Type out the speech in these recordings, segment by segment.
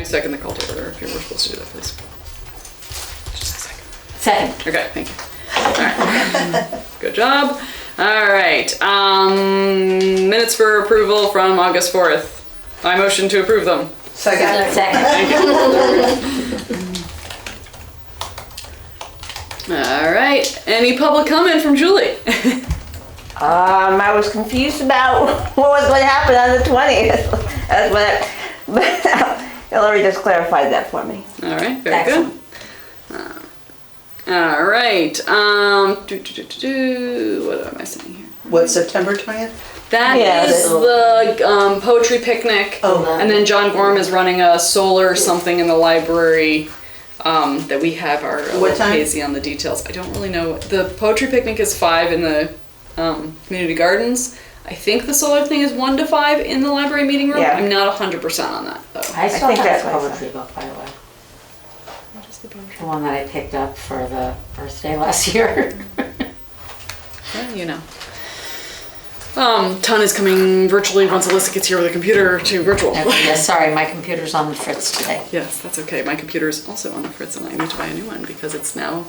second the call to order if you were supposed to do that, please. Just a second. Second. Okay, thank you. All right. Good job. All right. Minutes for approval from August 4th. I motion to approve them. Second. Second. Thank you. All right. Any public comment from Julie? I was confused about what was going to happen on the 20th. That's what but Hillary just clarified that for me. All right, very Excellent. good. All right. What am I saying here? What, September 20th? That Yeah, is that's- the poetry picnic. Oh. And then John Gorham is running a solar something in the library that we have our What time? hazy on the details. I don't really know. The poetry picnic is 5 in the community gardens. I think the solar thing is 1 to 5 in the library meeting room. Yeah. I'm not 100% on that though. I still think have that's a what I poetry book, by the way. What is the poetry? The one that I picked up for the birthday last year. Well, you know. Ton is coming virtually once Alyssa gets here with a computer to virtual. Yeah, sorry, my computer's on the fritz today. Yes, that's okay. My computer is also on the fritz and I need to buy a new one because it's now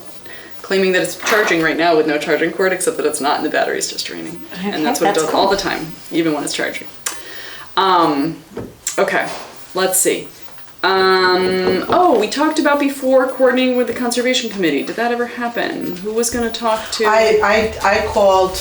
claiming that it's charging right now with no charging cord, except that it's not and the battery's just draining. And that's what it that's does all cool. the time, even when it's charging. Okay, let's see. Oh, we talked about before coordinating with the Conservation Committee. Did that ever happen? Who was gonna talk to? I called,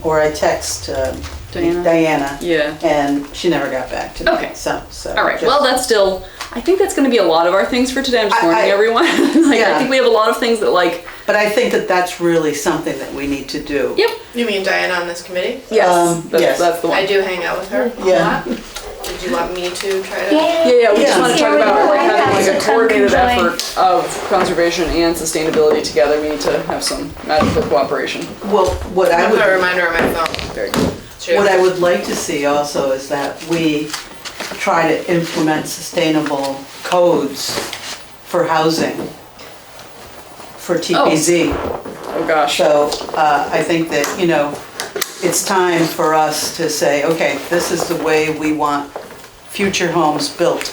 or I texted Diana. Yeah. And she never got back to me. Okay. So. All right, just- well, that's still, I think that's gonna be a lot of our things for today. I'm just warning everyone. Like, I Yeah. think we have a lot of things that like, But I think that that's really something that we need to do. yep, You mean Diana on this committee? yes, yes. that's the one. I do hang out with her a Yeah. lot. Did you want me to try to? Yeah, we just Yeah. want to talk about like having like a Some coordinated conjoined- effort of conservation and sustainability together. We need to have some magical cooperation. Well, what I I'll put a would, reminder on my phone. Very good. too. what I would like to see also is that we try to implement sustainable codes for housing, for TPZ. Oh gosh. So I think that, it's time for us to say, okay, this is the way we want future homes built.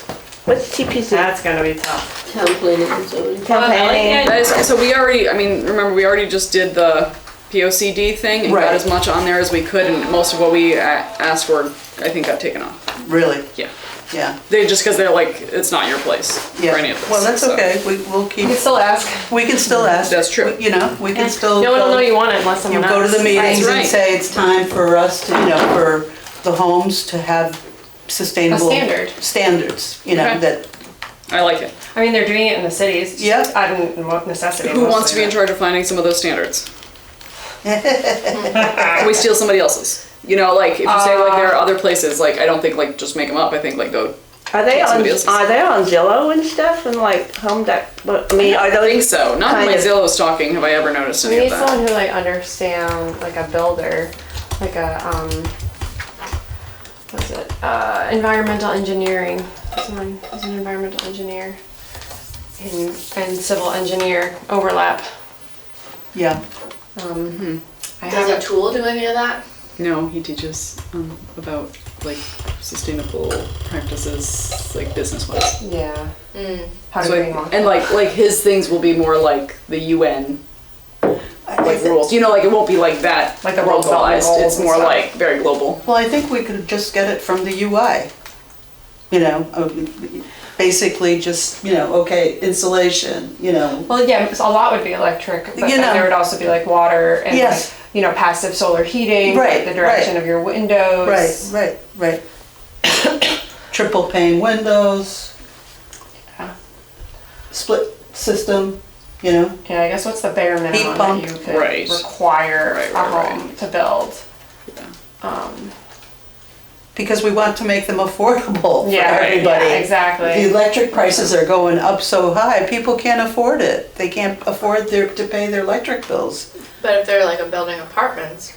What's TPC? That's gonna be tough. Town planning. That is, so we already, I mean, remember we already just did the POCD thing and got Right. as much on there as we could, and most of what we asked for, I think, got taken off. Really, Yeah. yeah, They just because they're like, it's not your place yeah. for any of this. Well, that's so. okay, we'll keep, You can still ask. we can still ask. That's true. We can still. No one will go- know you want it unless You someone go to asks. the meetings That's and right. say it's time for us to, for the homes to have sustainable. A standard. Standards, Okay. that, I like it. I mean, they're doing it in the cities. Yeah. Out of necessity. Who wants to be in mostly. charge of finding some of those standards? Can we steal somebody else's? Like if you say like there are other places, like I don't think like just make them up. I think like go. Are they on? Somebody else's. Are they on Zillow and stuff and like home deck? But I mean, are I think those? so. Not in kind my of- Zillow stalking have I ever noticed We any need of that. someone who like understands, like a builder, like a what's it? Environmental engineering. Someone who's an environmental engineer and civil engineer overlap. yeah. I Does have a tool do any of that? No, he teaches about like sustainable practices, like business wise. yeah. Mm. How to So bring one. and like his things will be more like the UN I like thi- rules. Like it won't be like that Like the World Development localized. Goals It's and more stuff. like very global. Well, I think we could just get it from the UI. Basically just, okay, insulation, Well, yeah, so a lot would be electric, but You then know. there would also be like water and Yes. like, passive solar heating, Right, like the direction right. of your windows. right. Triple pane windows. Yeah. Split system, Yeah, I guess what's the bare minimum pump. that you could Right. require Right, a right, home to build? Yeah. because we want to make them affordable for Yeah, everybody. yeah, exactly. The electric prices are going up so high, people can't afford it. They can't afford to pay their electric bills. But if they're like a building apartments,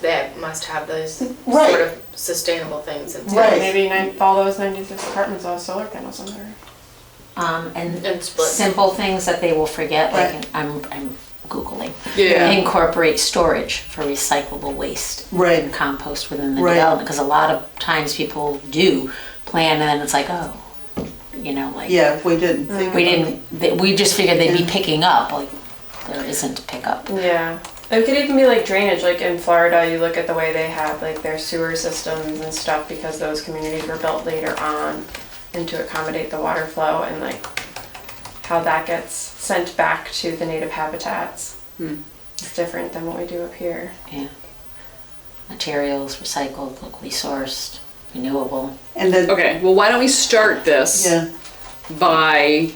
they must have those Right. sort of sustainable things in Right. Maybe all those 96 apartments will have solar panels on there. And and split. simple things that they will forget, like, Right. I'm Googling. Yeah. Incorporate storage for recyclable waste. Right. And compost within the Right. development, because a lot of times people do plan and then it's like, oh, you know, like. Yeah, we didn't think. We about didn't, we just figured they'd be picking up, like, there isn't a pickup. Yeah. It could even be like drainage, like in Florida, you look at the way they have like their sewer systems and stuff because those communities were built later on and to accommodate the water flow and like how that gets sent back to the native habitats. It's different than what we do up here. Yeah. Materials, recycled, locally sourced, renewable. And then, Okay, well, why don't we start this yeah, by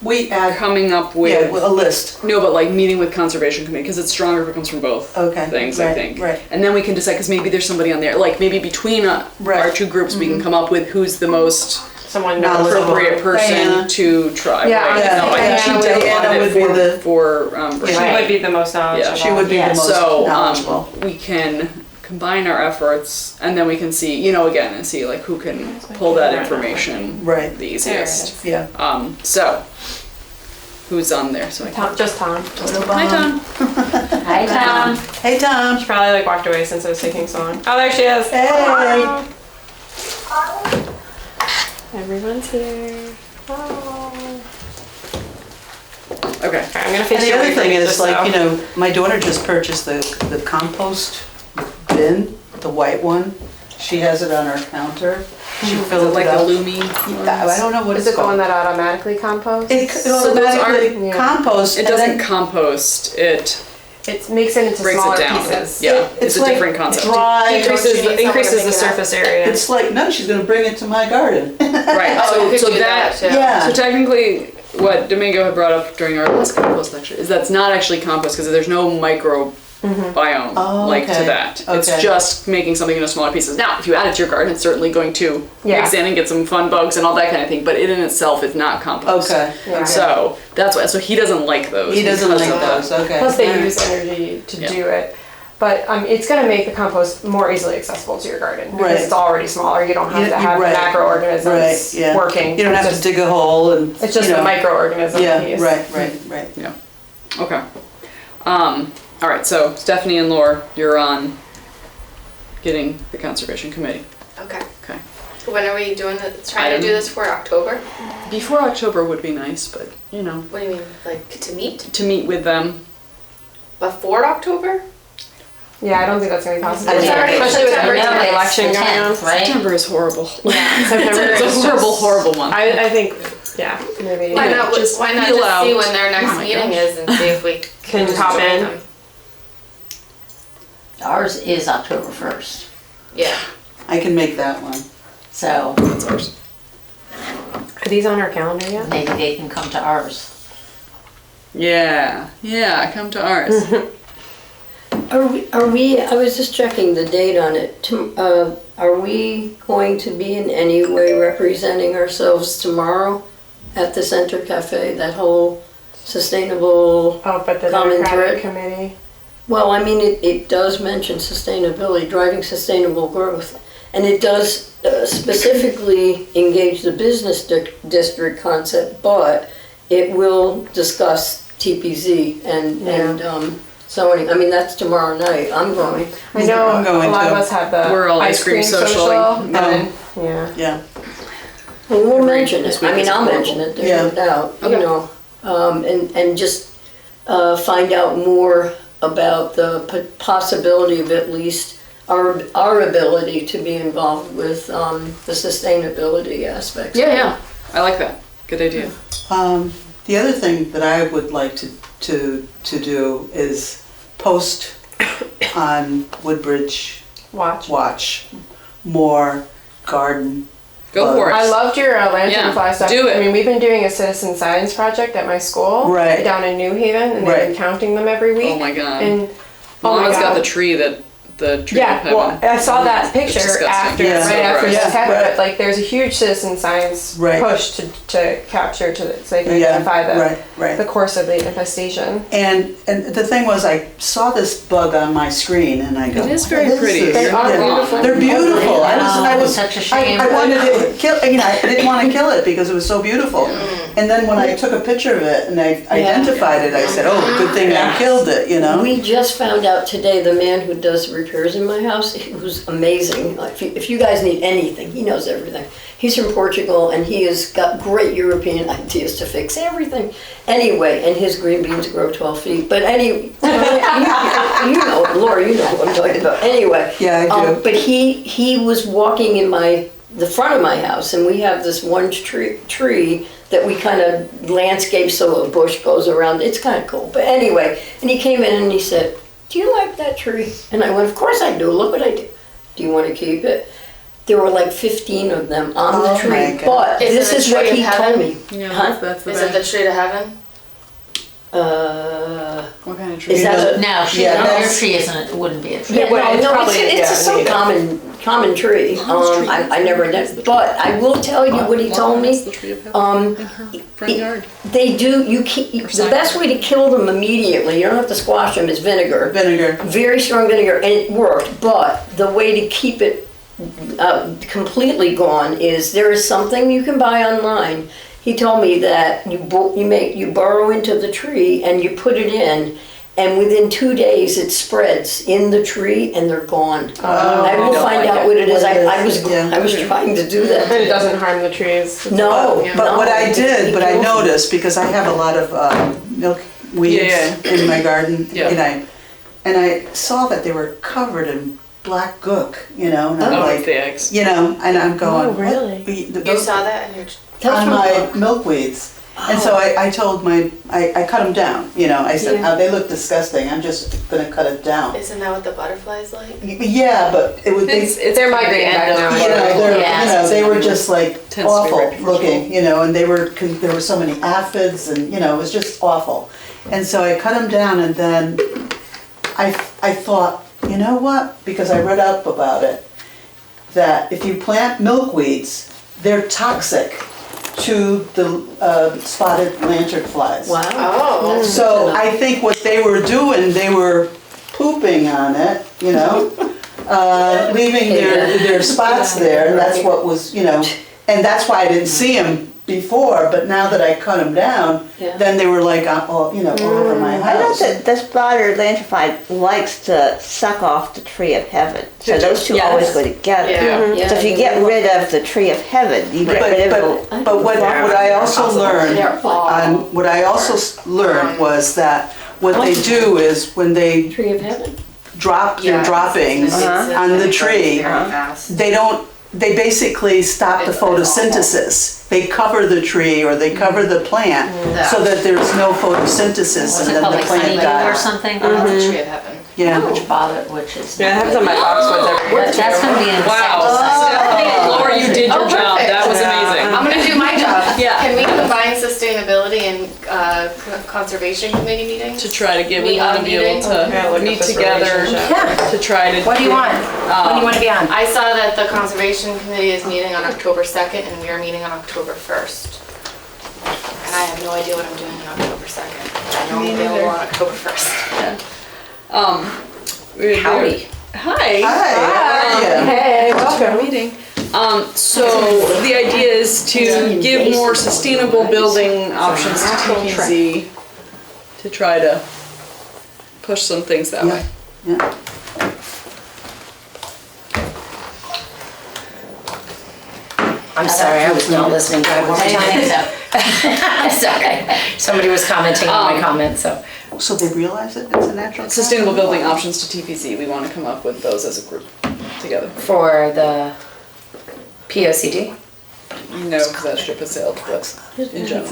we add, coming up yeah, with, a list. no, but like meeting with conservation committee, because it's stronger if it comes from both Okay, things, I right, think. right. And then we can decide, because maybe there's somebody on there, like maybe between our Right. Mm-hmm. two groups, we can come up with who's the most Someone Knowledgeable. knows. appropriate person Diana. to try. Yeah, right? Yeah, No, I think she Diana did a would- lot of Diana it would be the- for She Right. would be the most knowledgeable. She would be the Yes. most So, knowledgeable. we can combine our efforts and then we can see, you know, again, and see like who can pull that information Right. the There it easiest. is. Yeah. So, who's on there? So I can. Just Tom. Hi, Tom. Hi, Tom. Hey, Tom. She probably like walked away since it was taking so long. Oh, there she is. Hey. Everyone's here. Oh. Okay. Okay, I'm gonna And face the you other away from thing you is, just like, now. you know, my daughter just purchased the compost bin, the white one. She has it on her counter. She Is it filled like it the up. Lumi? I don't know what Is it's it the one called. that automatically composts? It So those automatically Yeah. composts. It and doesn't then compost, it It makes it into breaks smaller it down. pieces. Yeah, it's It's a like different concept. dry. Increases, Don't you need someone to increases pick the it up? surface area. It's like, no, she's gonna bring it to my garden. Right, Oh, you could so do that too. Yeah. So technically, what Domingo had brought up during our last compost lecture is that's not actually compost because there's no microbiome Oh, like to okay. that. It's Okay. just making something into smaller pieces. Now, if you add it to your garden, it's certainly going to Yeah. mix in and get some fun bugs and all that kind of thing. But it in itself is not compost. Okay. Yeah. okay. So that's why. So he doesn't like those. He doesn't because like of that. those, okay. Plus they Alright. use energy to Yeah. do it. But it's going to make the compost more easily accessible to your garden because Right. it's already smaller. You don't have to have Right. the macroorganisms Right, yeah. working. You don't It's have to just, dig a hole and. it's just you the know. microorganism Yeah, piece. right. Yeah. Okay. All right. So Stephanie and Laura, you're on getting the conservation committee. Okay. Okay. When are we doing trying to do this for October? Before October would be nice, but you know, What do you mean, like to meet? to meet with them. Before October? Yeah, I don't think that's going to be possible. It's already Especially with September every 10th. election The going on. 10th, right? September is horrible. Yeah, September It's is a horrible, just- horrible month. I think, yeah, maybe. Why Yeah, not just why not feel just see out. when their next Oh my meeting gosh. is and see if we Can just pop join in? them? Ours is October 1st, Yeah. I can make that one. so That's ours. Are these on our calendar yet? maybe they can come to ours. Yeah, come to ours. Are we, I was just checking the date on it. Are we going to be in any way representing ourselves tomorrow at the Center Cafe, that whole sustainable, Oh, but the Common Democratic thread. Committee. well, I mean, it does mention sustainability, driving sustainable growth. And it does specifically engage the business district concept, but it will discuss TPZ and zoning. I mean, that's tomorrow night. I'm going. I know I'm a going lot to. of us have the We're all ice cream social, and then, yeah. Yeah. Well, we'll mention this it. week I mean, is I'll horrible. mention it, there's Yeah. no doubt, you Okay. know. And just find out more about the possibility of at least our ability to be involved with the sustainability aspects. Yeah. I like that. Good idea. The other thing that I would like to do is post on Woodbridge Watch. more garden. Go for it. I loved your Yeah, lanternfly stuff. do it. I mean, we've been doing a citizen science project at my school Right. down in New Haven, and they've Right. been counting them every week. Oh my god. And oh my Mama's got god. the tree that the tree Yeah, of heaven. well, I saw that picture disgusting. after, Yeah. right after Yeah, this happened. right. But like, there's a huge citizen science Right. push to capture so they can Yeah, identify the right. course of the infestation. And the thing was, I saw this bug on my screen, and I go, It is very "What pretty. this?" They are Yeah. beautiful. They're beautiful. I was Such a I shame. wanted to kill. You know, I didn't want to kill it because it was so beautiful. And then when I took a picture of it and I identified it, I said, oh, good thing I killed it, you know? We just found out today, the man who does repairs in my house, who's amazing. Like, if you guys need anything, he knows everything. He's from Portugal and he has got great European ideas to fix everything. Anyway, and his green beans grow 12 feet. But anyway, you know, Laura, you know what I'm talking about. Anyway. Yeah, I do. But he was walking in the front of my house, and we have this one tree that we kind of landscape so a bush goes around. It's kind of cool. But anyway, and he came in and he said, do you like that tree? And I went, of course I do. Look what I did. Do you want to keep it? There were like 15 of them on the Oh tree. my God. But Is this it a is what tree he of told heaven? me. Yeah, Huh? that's the Is it thing. the tree to heaven? What kind of tree? Is that a, No, Yeah, your that's- tree isn't, it wouldn't be a tree. yeah, Well, it's no, probably- it's some native. common tree. I never did, but I will tell you what he told That's me. the tree of heaven in her front yard. They do, the best way to kill them immediately, you don't have to squash them, is vinegar. Vinegar. Very strong vinegar, and it worked, but the way to keep it completely gone is there is something you can buy online. He told me that you burrow into the tree and you put it in, and within 2 days it spreads in the tree and they're gone. I will don't find like out it. what it is. What it I is, yeah. was trying to do And that. it doesn't harm the trees. No, Yeah. But what I no, did, but I it kills them. noticed, because I have a lot of milkweeds Yeah, in my garden, Yeah. and I saw that they were covered in black gook, you know, and I'm Oh, like, the eggs. you know, and I'm going, Oh, what? really? You saw that in your, That's On from- my milkweeds. And so I told I cut them down, you know, I said, Yeah. oh, they look disgusting, I'm just gonna cut it down. isn't that what the butterflies like? Yeah, but it would, they, It's They're kind of migrating the back end now. of- you know, Yeah. they were just like Tends to be awful very perishable. looking, you know, and there were so many aphids and, you know, it was just awful. And so I cut them down and then I thought, you know what, because I read up about it, that if you plant milkweeds, they're toxic to the spotted lanternflies. Wow. Oh. So I think what they were doing, they were pooping on it, you know, leaving their spots there, and that's what was, you know, and that's why I didn't see them before, but now that I cut them down, Yeah. then they were like, all, you know, all over my I know house. that the spotted lanternfly likes to suck off the tree of heaven, so those two Yes. always go together. Yeah. So if you get rid of the tree of heaven, you get rid of the. But what I also learned, They're all- what I also learned was that what they do is when they Tree of heaven. drop their Yeah. droppings on the tree, they basically stop the photosynthesis. They cover the tree or they cover the plant so that there's no photosynthesis What's and it then called, the like plant honeydew or dies. something? That's a tree of heaven. Yeah. Which is. Yeah, I have some in my boxwoods every year. That's gonna be an Wow. Stephanie, Laura, you did your Oh, job. perfect. That was amazing. I'm gonna do my job. Yeah. Can we combine sustainability and conservation committee meetings? To try to get, we Meet want on to be able meeting? Yeah, to look meet up this together relationship. to try to. What do you want? When do you want to be on? I saw that the conservation committee is meeting on October 2nd and we are meeting on October 1st. And I have no idea what I'm doing on October 2nd. I know I'm available on October 1st. Howdy. Hi. Hi, how are you? Hey, welcome. Meeting. So the idea is to give more sustainable building options to TPZ to try to push some things that way. Yeah. I'm sorry, I was not listening. Do I have one more I time? think so. Sorry. Somebody was commenting on my comment, so. So they realize that it's a natural. Sustainable building options to TPZ. We want to come up with those as a group together. For the POCD? No, because that ship has sailed, but in general.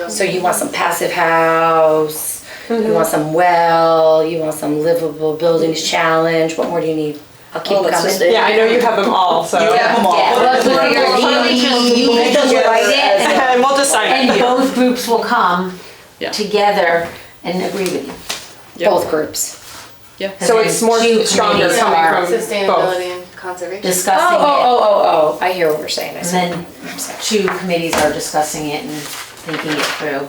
So you want some passive house, you want some well, you want some livable buildings challenge, what more do you need? I'll keep Oh, it's coming. sustain- Yeah, I know you have them all, so. You have them all. Yeah, well, Put it you're together. you just write it, And we'll just sign and it. both groups will come Yeah. together and agree with you. Yep. Both groups. Yeah. So it's more Two stronger committees coming are from both. Sustainability and conservation. discussing it. Oh, I hear what we're saying. I And see. then two committees are discussing it and thinking it through.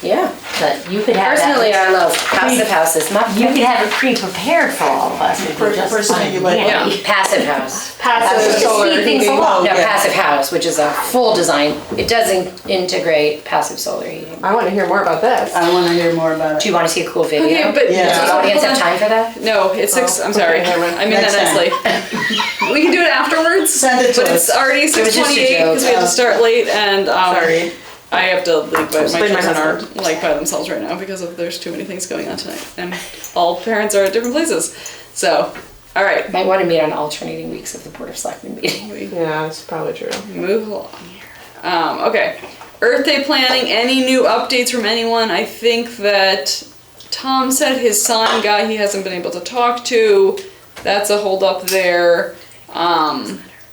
Yeah. But you could have Personally, that. I love passive houses. You could have it pre-prepared for all of us. It would just Personally, come you like- handy. Passive house. Passive solar Speed things heating. along. No, yeah. passive house, which is a full design. It doesn't integrate passive solar heating. I want to hear more about this. I wanna hear more about Do it. you want to see a cool video? Okay, but Yeah. Does the audience have time for that? No, it's six. I'm sorry. okay, never mind. I mean that Next nicely. We can do it afterwards. Send it to But it's us. already was just a 6:28 joke. because we have to start late, and Sorry. I have to leave. But my Explain my children are husband. like by themselves right now because of there's too many things going on tonight, and all parents are at different places. So, all right, Might want to meet on alternating weeks of the Board of Selectmen meeting. we Yeah, that's probably true. move along here. Okay, Earth Day planning. Any new updates from anyone? I think that Tom said his sign guy he hasn't been able to talk to. That's a hold up there.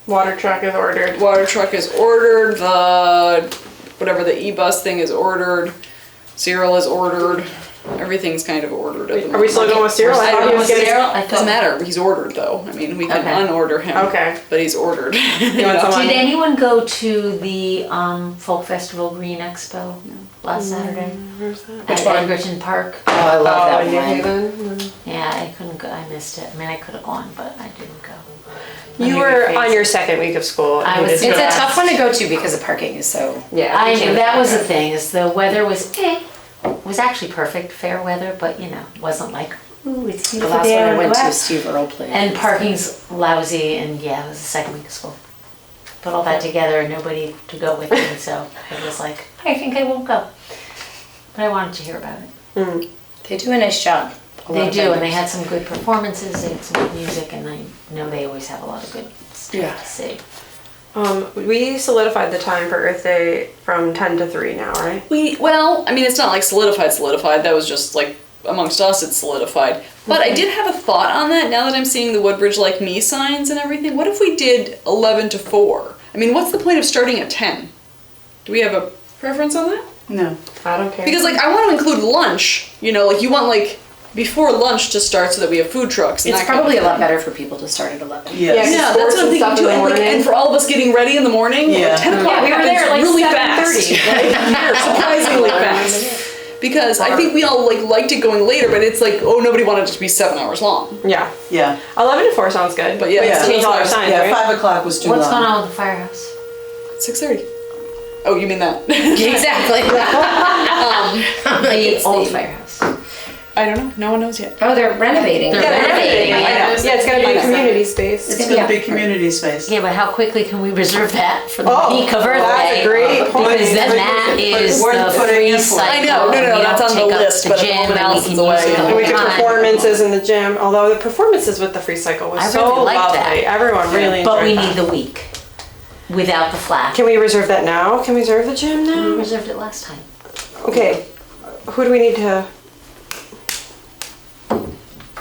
Water truck is ordered. Water truck is ordered. Whatever the e-bus thing is ordered. Cyril is ordered. Everything's kind of ordered. At the Are we still moment. going with Cyril? I I thought don't he know. was getting. Cyril, I Doesn't thought, matter. He's ordered though. I mean, we can Okay. unorder him. Okay. But he's ordered. You want someone? did anyone go to the Folk Festival Green Expo last Saturday? Where's that? At one? Edgerton Park? Oh, I love Oh, that in New one. Haven? Yeah, I couldn't go, I missed it. I mean, I could have gone, but I didn't go. You were on your second week of school. I You was- did It's a that. tough one to go to because the parking is so. Yeah. I knew, that was the thing, is the weather was, was actually perfect, fair weather, but you know, wasn't like, ooh, it's The beautiful last day, one I wanna went go to, out. Steve Earle played. And parking's lousy, and yeah, it was the second week of school. Put all that together, and nobody to go with me, so I was like, I think I won't go. But I wanted to hear about it. They do a nice job. A lot They of do, and vendors. they had some good performances, they had some good music, and I know they always have a lot of good Yeah. stuff to see. We solidified the time for Earth Day from 10 to 3 now, right? Well, I mean, it's not like solidified. That was just like amongst us, it's solidified. But I did have a thought on that now that I'm seeing the Woodbridge Like Me signs and everything. What if we did 11 to 4? I mean, what's the point of starting at 10? Do we have a preference on that? No. I don't care. Because like I want to include lunch, you know, like you want like before lunch to start so that we have food trucks and It's that kind of probably a thing. lot better for people to start at 11. Yes. Yeah, Yeah, sports that's what I'm and thinking stuff too. in the And, like, morning. and for all of us getting ready in the morning, Yeah. like 10 o'clock Yeah, we were happens there at, like, really 7:30. fast. Surprisingly fast. Because I think we all like liked it going later, but it's like, oh, nobody wanted it to be 7 hours long. Yeah. Yeah. 11 to 4 sounds good. But yeah, Yeah. Change all our signs, Yeah, right? 5 o'clock was too What's long. going on with the firehouse? 6:30. Oh, you mean that? Exactly. The old firehouse. I don't know. No one knows yet. Oh, they're renovating. They're Yeah, renovating. I know. Yeah, it's gonna be a community space. It's gonna be community space. Yeah, but how quickly can we reserve that for the Oh, week of Earth that's Day? a great point. Because then that is Worth the putting free in for. cycle. I know, no, and we that's don't on the take up list, the but at the gym, moment and we Allison's can use away. it the And whole we could time. performances in the gym, although the performances with the free cycle was I so really liked that. lovely. Everyone really enjoyed But we that. need the week without the flat. Can we reserve that now? Can we reserve the gym We now? reserved it last time. Okay. Who do we need to?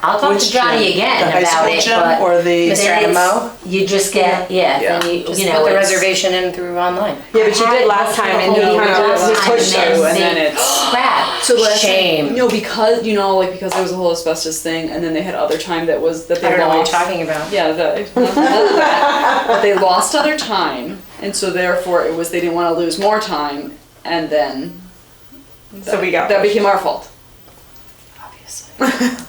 I'll talk Which to Johnny gym? again The high about school it, gym but or the? Mr. then it's- Adamo? you just get, Yeah. then you, Just you know. put the it's- reservation in through online. Yeah, but you did last time and you kind of pushed and us. and then they it's- scrapped. So last Shame. time, no, because you know, like because there was a whole asbestos thing, and then they had other time that was that they I don't know what lost. you're talking about. Yeah, but they lost other time, and so therefore it was they didn't want to lose more time, and then So we got that pushed. became our fault. Obviously.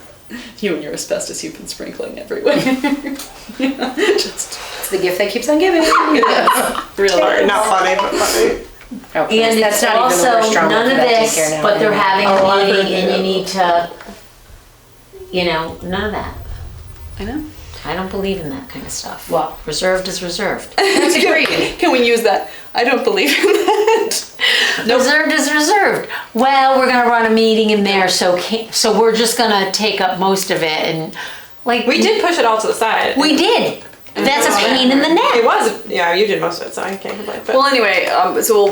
You and your asbestos you've been sprinkling everywhere. Just It's the gift that keeps on giving. really. Sorry, not funny, but funny. Oh, please. And That's it's not even the worst also drama none for of that this, daycare now. but they're anyway. having Oh, a I meeting heard and you that. need to, you know, none of that. I know. I don't believe in that kind of stuff. Well. Reserved is reserved. That's agreed. Can we use that? I don't believe in that. Reserved is reserved. Well, we're gonna run a meeting in there, so we're just gonna take up most of it and like. We did push it all to the side. We did. That's a pain in the It neck. was, yeah, you did most of it, so I can't complain. But Well, anyway, so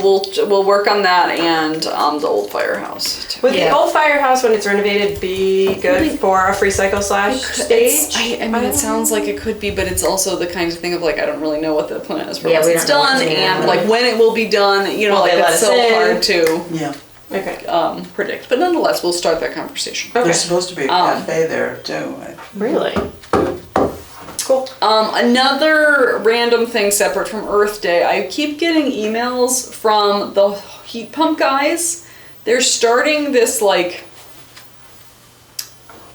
we'll work on that and the old firehouse. Too. would the Yeah. old firehouse, when it's renovated, be good for a free cycle slash stage? I mean, it sounds like it could be, but it's also the kind of thing of like I don't really know what the plan is for Yeah, once we it's don't know done, what's gonna and happen. like when it will be done. You know, Will like they let that's us so in? hard to Yeah. Okay. predict. But nonetheless, we'll start that conversation. Okay. There's supposed to be a cafe there too. Really? Cool. Another random thing separate from Earth Day. I keep getting emails from the heat pump guys they're starting this like.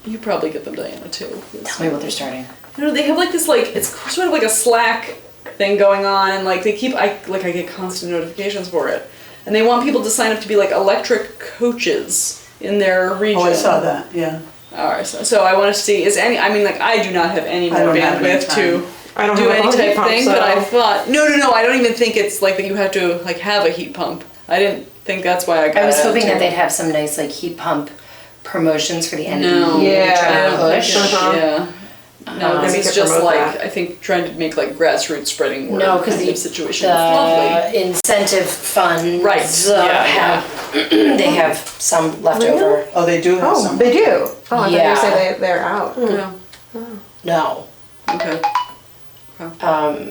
You probably get them, Diana, too. Tell me what they're starting. You know, they have like this like it's sort of like a Slack thing going on, and like they keep I get constant notifications for it, and they want people to sign up to be like electric coaches in their region. Oh, I saw that, yeah. All right, so I want to see is any. I mean, like I do not have any I more don't have any bandwidth to time. I don't do have a any heat type pump, thing, so- but I thought no. I don't even think it's like that. You have to like have a heat pump. I didn't think that's why I got. I was it hoping too. that they'd have some nice like heat pump promotions for the end No. of the year. Yeah. Trying to push. Uh-huh. Yeah. No, Maybe this you is could just promote like that. I think trying to make like grassroots spreading word No, because kind the, of situation. It's lovely. the incentive funds Right, yeah, have they have some left over. Oh, they do have Oh, some. they do. Oh, I thought you Yeah. said they're out. Yeah. No, Okay.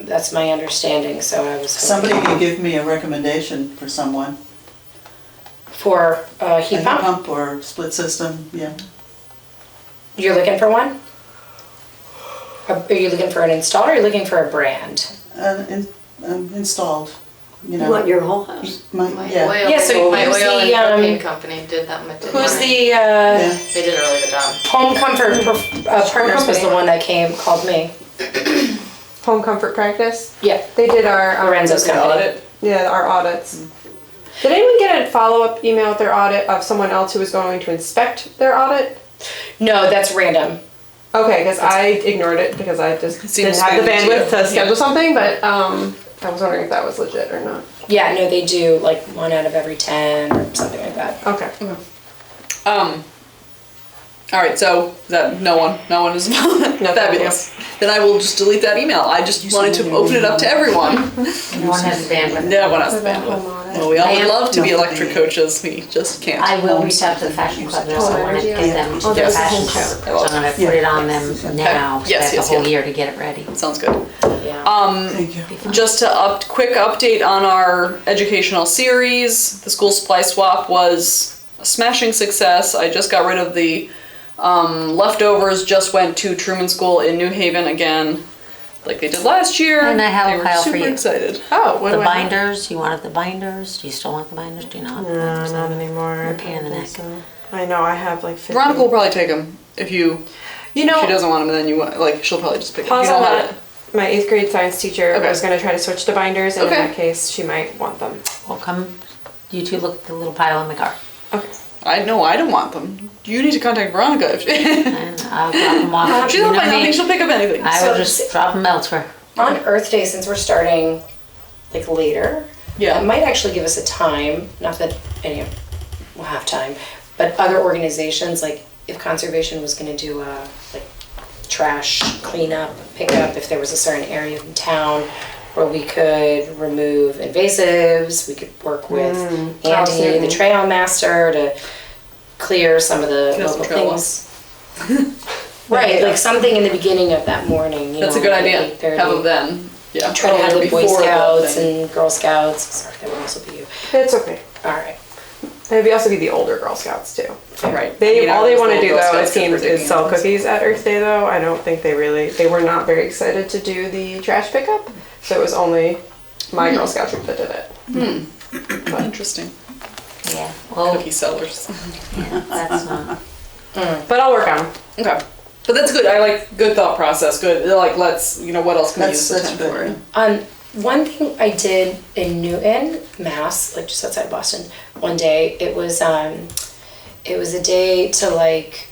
that's my understanding. So I was Somebody can give me a recommendation for someone. for A heat heat pump. pump or split system, yeah. You're looking for one. Are you looking for an installer? Or are you looking for a brand? Installed, you You know. want your whole house? My Yeah. oil, Yeah, so my who's oil the, and propane company did that. Who's the Yeah. They did a really good job. Home Comfort Partners was the one that called me. Home Comfort Practice. Yeah, They did our Lorenzo's company. Audit. Yeah, our audits. Did anyone get a follow-up email with their audit of someone else who was going to inspect their audit? No, that's random. Okay, because I ignored it because I just seems didn't have the spammy to bandwidth you. to schedule something, but I was wondering if that was legit or not. Yeah, no, they do like 1 out of every 10 or something like that. Okay. All right, so no one is fabulous. Then I will just delete that email. I just wanted to open it up to everyone. No one has the bandwidth. No one has For the bandwidth. home audit. Well, we all I would am- love to be No, electric the- coaches. We just can't. I will reach out to the fashion club, though, so I want to get them to Oh, the there's a fashion home show. show. So I'm gonna put it on them now, so they Yes, have yes, the whole yeah. year to get it ready. Sounds good. Yeah. Thank you. Just to quick update on our educational series, the school supply swap was a smashing success. I just got rid of the leftovers, just went to Truman School in New Haven again, like they did last year. And I have they a were pile for super you. excited. Oh, what The do I have? binders, you wanted the binders? Do you still want the binders? Do you not? No, not anymore. You're a pain in the neck. I know, I have like 50. Veronica will probably take them if You she know, doesn't want them. Then you want like she'll probably just pick them. pause You on know how that. My 8th grade science teacher Okay. was going to try to switch to binders, and Okay. in that case, she might want them. Well, come, you two look at the little pile in my car. Okay. I know I don't want them. You need to contact Veronica. If And I'll drop them off. she You doesn't know find me. nothing, she'll pick up anything. I So will just drop them elsewhere. On Earth Day, since we're starting like later, Yeah. it might actually give us a time, not that any of will have time, but other organizations, like if conservation was gonna do a like trash cleanup, pickup, if there was a certain area in town where we could remove invasives, we could work with Charles Andy, Newton. the trail master, to clear some of the Get some local trail things. Right, like something in the beginning of that morning, you That's a know, good like idea. 8:30. Have them then. Yeah. Try to have the Boy Before the Scouts thing. and Girl Scouts. Sorry, that would also be you. It's okay. All right. Maybe also be the older Girl Scouts too. Right. They I all they was want to little do Girl though, it Scouts seems, for is digging sell up. cookies at Earth Day though. I don't think they were not very excited to do the trash pickup, so it was only my Girl Scout troop that did it. Interesting. Yeah, well, Cookie sellers. yeah, that's not. But I'll work on them. Okay. But that's good. I like good thought process. Good. Like let's what else can we use That's the time for? good. One thing I did in Newton, Mass, like just outside Boston, one day, it was a day to like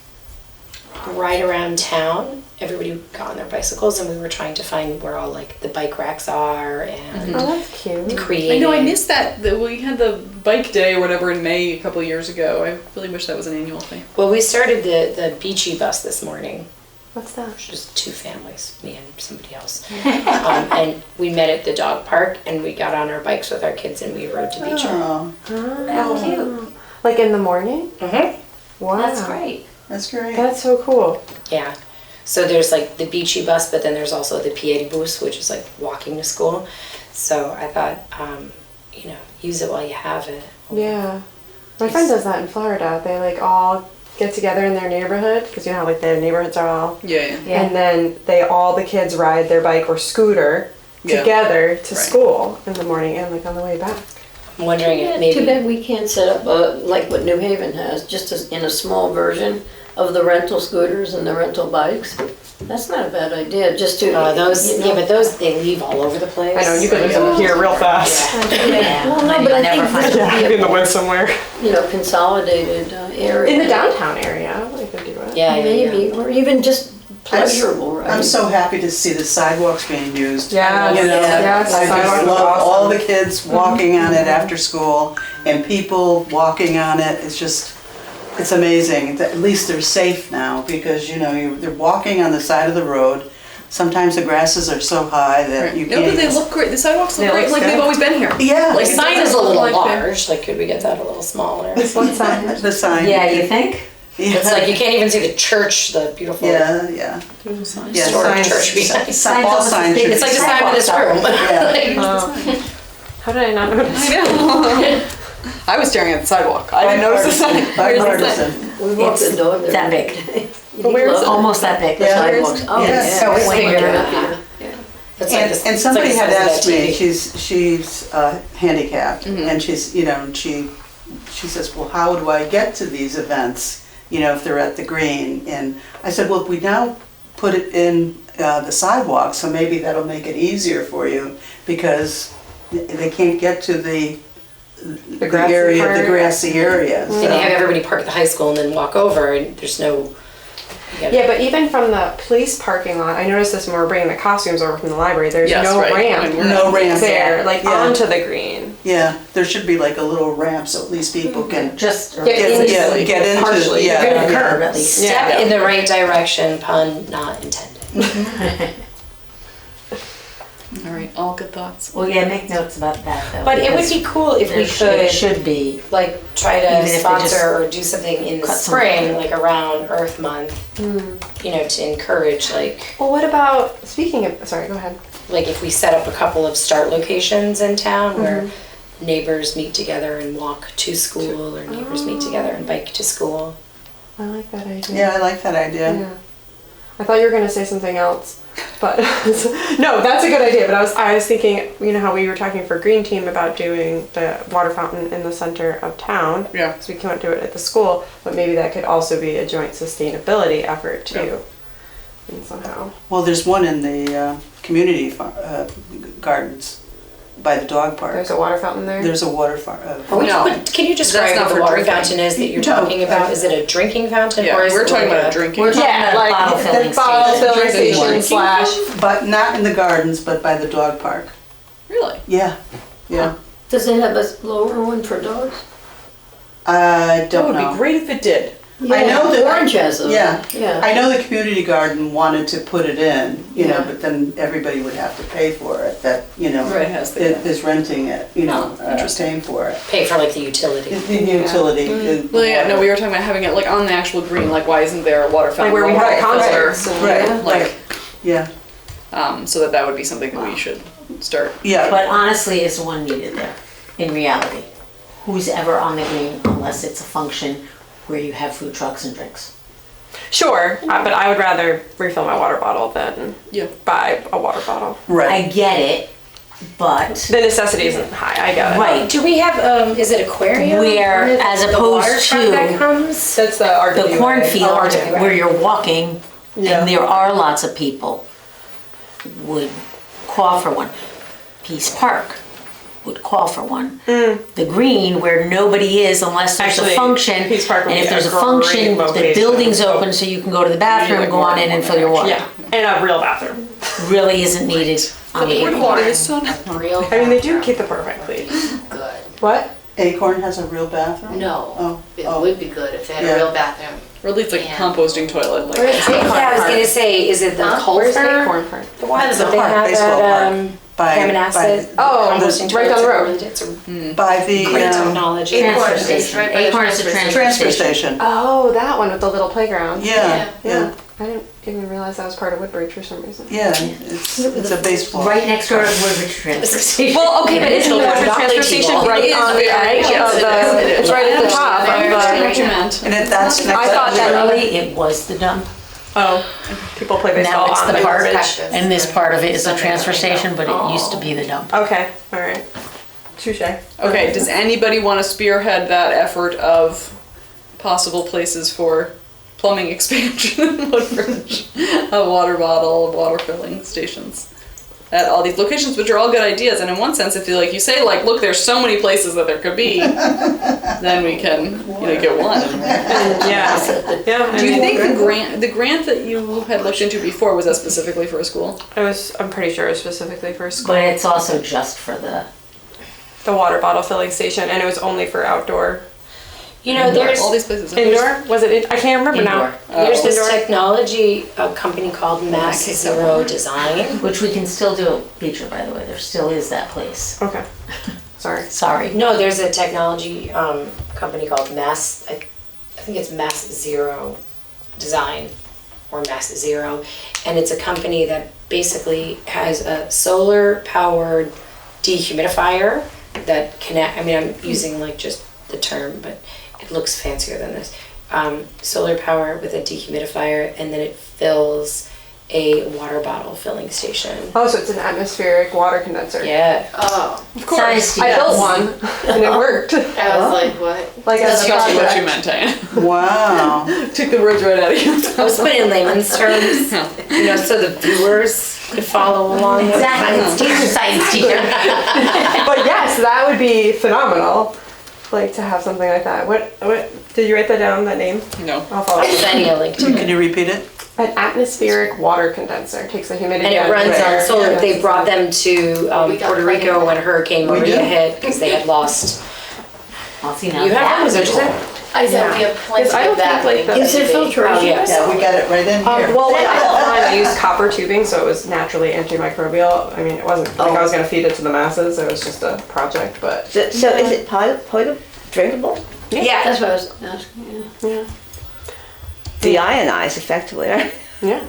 ride around town. Everybody got on their bicycles and we were trying to find where all like the bike racks are and Oh, that's cute. creating. I know I missed that. We had the bike day or whatever in May a couple of years ago. I really wish that was an annual thing. Well, we started the Beachy bus this morning. What's that? Just 2 families, me and somebody else. And we met at the dog park and we got on our bikes with our kids and we rode to Beecher. Oh, How cute. Like in the morning? Mm-hmm. Wow. That's great. that's great. That's so cool. Yeah. So there's like the Beachy bus, but then there's also the Piedi bus, which is like walking to school. So I thought, use it while you have it. Yeah. My friend does that in Florida. They like all get together in their neighborhood because you know how like their neighborhoods are all. Yeah. Yeah. And then all the kids ride their bike or scooter Yeah. together to Right. school in the morning and like on the way back. I'm wondering Yeah, if too maybe, bad we can't set up like what New Haven has, just in a small version of the rental scooters and the rental bikes. That's not a bad idea, just to. those, you know- yeah, but those, they leave all over the place. I know, you could lose them here real fast. Yeah, Well, no, I but I never think find this it. would be In the a, woods somewhere. consolidated area. In the downtown area, we could do it. Yeah, yeah, yeah. Maybe, or even just pleasurable, right? I'm so happy to see the sidewalks being used. Yes, You know, yes, I sidewalks just are love all awesome. the kids walking on it after school and people walking on it. It's just, it's amazing. At least they're safe now because, they're walking on the side of the road. Sometimes the grasses are so high that you No, can't. but they look great. The sidewalks look They great, look like good. they've always been here. Yeah. The Like, sign it is a doesn't little look like they- large, like could we get that a little smaller? What sign? The sign. Yeah, you think? It's like you can't even see the church, the beautiful Yeah. historic signs- church behind. Signs, all signs should It's like the sign in this room. Yeah. How did I not notice? I know. I was staring at the sidewalk. I didn't notice the sign. Bipartisan. We walk the dog there. That big. But where is it? Almost that big. The Yeah. sidewalks. Oh, Yes. yeah. Oh, it's When bigger. you're- It's like And, this- and it's somebody like had the size of asked that me, TV. she's handicapped, and she's, and she says, well, how do I get to these events, if they're at the green? And I said, well, we now put it in the sidewalk, so maybe that'll make it easier for you, because they can't get to the grassy area, the part. grassy area. And they have everybody park at the high school and then walk over and there's no. Yeah, but even from the police parking lot, I noticed this when we were bringing the costumes over from the library, there's Yes, no right. ramp No ramp. there, like Yeah. onto the green. Yeah, there should be like a little ramp, so at least people can Just Get get into- into, partially. yeah. You're gonna yeah. curb at least. Yeah. Step in the right direction, pun not intended. All right, all good thoughts. Well, yeah, make notes about that though. But it would because be cool if we there could, should be. like, try Even to if they sponsor just or do something in the cut some spring, of like around Earth Month, to encourage, Well, what about, speaking of, sorry, go ahead. like if we set up a couple of start locations in town where neighbors meet together and walk to school, or neighbors meet together and bike to school. I like that idea. Yeah, I like that idea. Yeah. I thought you were gonna say something else, but no, that's a good idea. But I was thinking, how we were talking for Green Team about doing the water fountain in the center of town. Yeah. Because we can't do it at the school, but maybe that could also be a joint sustainability effort too. And somehow. Well, there's one in the community gardens by the dog park. There's a water fountain there. There's a water No. Can you describe That's not what the for water drinking. fountain is that you're No, talking about? Is it a drinking fountain Yeah, or is we're it talking like about a drinking. We're talking Yeah, about like bottle filling bottle station. filling Drinking station one. slash. but not in the gardens, but by the dog park. Really? Yeah, yeah. Does it have a lower one for dogs? I That don't would be know. great if it did. I know that- Orange has them. Yeah. Yeah. I know the community garden wanted to put it in, Yeah. but then everybody would have to pay for it, that, Right, has the- is renting it, paying for it. pay for like the utility? The utility. Well, yeah, no, we were talking about having it like on the actual green. Like, why isn't there a water fountain? Like where we or had water concerts. filter? and- Right, Like, right, yeah, so that would be something that we should start. yeah. But honestly, is one needed there, in reality? Who's ever on the green unless it's a function where you have food trucks and drinks? Sure, but I would rather refill my water bottle than Yeah. buy a water bottle. I Right. get it, but, The necessity isn't high, I get it. right, Do we have, is it aquarium? Where, Is it as the water opposed truck to that comes? That's the the RWA. cornfield RWA. where you're walking, Yeah. and there are lots of people, would call for one. Peace Park would call for one. The green, where nobody is unless there's Actually, a function, Peace Park would and if be there's a a function, great the location. building's open so you can go to the bathroom, like go on more in and than fill your water. Yeah, and a real bathroom. Really isn't needed on the Where the green. water is so nice. Real. I mean, they do keep the porta clean. Good. What? Acorn has a real bathroom? No, Oh, it oh. would be good if they had Yeah. a real bathroom. Or at least like a Yeah. composting toilet. Like, Yeah, I was gonna say, is it the Huh? Where's the Culver? acorn part? The one The that they park, have baseball at, park. By- Hammonasset? Oh, Composting right down the road. toilets. It's a By the great technology. Transfer Acorn is station. right by the Acorn is the transfer transfer station. Oh, that one with the little playground. Yeah, yeah, I didn't even realize that was part of Woodbridge for some reason. yeah, it's a baseball. Right next door to Woodbridge Transfer Station. Well, okay, but isn't the Woodbridge transfer station right It is on the very- edge yes, of it is, the? it is. It's right at the top I understand of what you meant. And that's next I thought to that- the- Originally, it was the dump. Oh, people play baseball Now it's on the it. park, Cactus. and this part of it is a Something transfer like that. station, but it used to be the dump. Okay, all right. Touche. Okay, does anybody want to spearhead that effort of possible places for plumbing expansion in Woodbridge? A water bottle, water filling stations at all these locations, which are all good ideas. And in one sense, if you like, you say like, look, there's so many places that there could be, then we can get one. Yeah. Yeah. Do you think the grant that you had looked into before, was that specifically for a school? I'm pretty sure it was specifically for school. But it's also just for the, The water bottle filling station, and it was only for outdoor. You know, there's all these places. Indoor? Was it? I can't remember Indoor. now. there's this technology company called Mass Zero Design. which we can still do at Beecher, by the way. There still is that place. Okay. Sorry. Sorry. No, there's a technology company called Mass. I think it's Mass Zero Design or Mass Zero, and it's a company that basically has a solar-powered dehumidifier that connect. I mean, I'm using like just the term, but it looks fancier than this. Solar power with a dehumidifier, and then it fills a water bottle filling station. Oh, so it's an atmospheric water condenser. Yeah. Oh, Of course. Science I built students. one, and it worked. I was like, what? Like That's as a exactly what you project. meant, Diane. Wow. Took the words right out of you. I was putting in layman's terms, you know, so the viewers could follow along. with Exactly. Science teacher. But yes, that would be phenomenal. Like to have something like that. What did you write that down, that name? No. I'll follow. I'm sending a link to Can it. you repeat it? An atmospheric water condenser takes the humidity And it out of runs the air. on solar. They brought them to We got Puerto plenty Rico of when Hurricane We Maria do. hit because they had lost. I'll see now. You have That one, was don't you cool. say? I said we have plenty Because I don't of that. think, like, but Is it they- filtration? Oh, yes. Yeah, we got it right in here. Well, like I built mine, I used copper tubing, so it was naturally antimicrobial. I mean, it wasn't like I was gonna feed it to the masses. It was just a project, but So is it potable, drinkable? Yeah. That's what I was asking, yeah. yeah, Deionized effectively, right? yeah.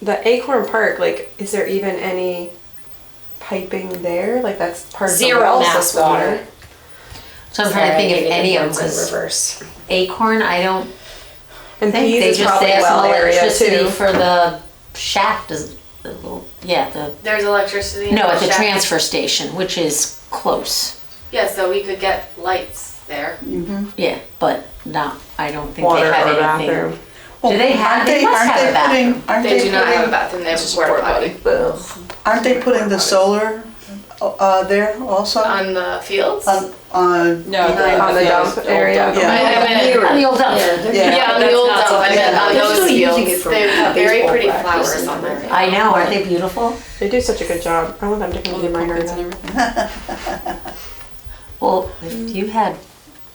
The Acorn Park, like, is there even any piping there? Like that's part of Zero the well mass system, water. right? So I'm trying to think if any of them, Words in because reverse. Acorn, I don't And think Pease they is just, probably they have well some area electricity too. for the shaft, is the little, yeah, the, There's electricity. in no, at the shack. transfer station, which is close. Yeah, so we could get lights there. Yeah, but no, I don't think Water they have or anything. bathroom. Do they have, they must Aren't have a they bathroom. putting- aren't They do not have a putting- bathroom, they have It's a just a porta porta potty. Aren't they putting the solar there also? On the fields? On No, behind On the dump area. Yeah. I meant, On the old dump. Yeah. yeah, on the That's old not dump, I meant on They're those still using fields. it for They have very baseball pretty practice flowers and on there. everything. I know, aren't they beautiful? They do such a good job. I want them to come All to the my pumpkins and garden. everything. Well, if you had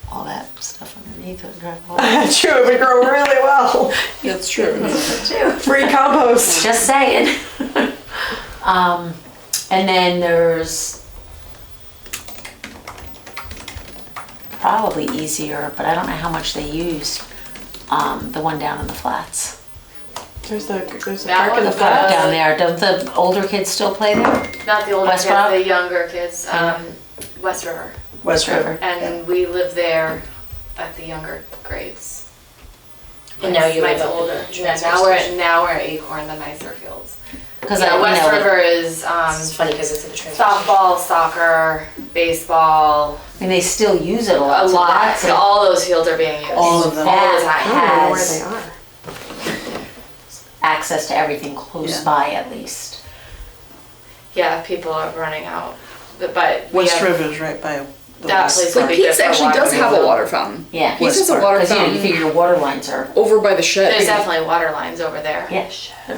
all that stuff underneath, it would drive away. True, it would grow really well. That's true. Free compost. Just saying. And then there's probably easier, but I don't know how much they use. The one down in the flats. There's a That park in the one, front. Down there, don't the older kids still play there? Not the older kids, Westboro? the younger kids, West River. West River. And we live there at the younger grades. And now you Mine's live at the older. Yeah, transfer now we're at Acorn, the nicer fields. Because Yeah, West River is It's funny because it's at the train station. softball, soccer, baseball, I mean, they still use it a lot. a so lot. that's So all those fields are being used. All of them. All the That time. I don't know where has they are. access to everything close Yeah. by at least. Yeah, people are running out. But we West have, River's right by the that West. place But would be good Pete's for actually water does have a fountain. water fountain. Yeah. Pete's has a water Because you fountain figure your water lines are, over by the shed. There's definitely water lines over there. yeah.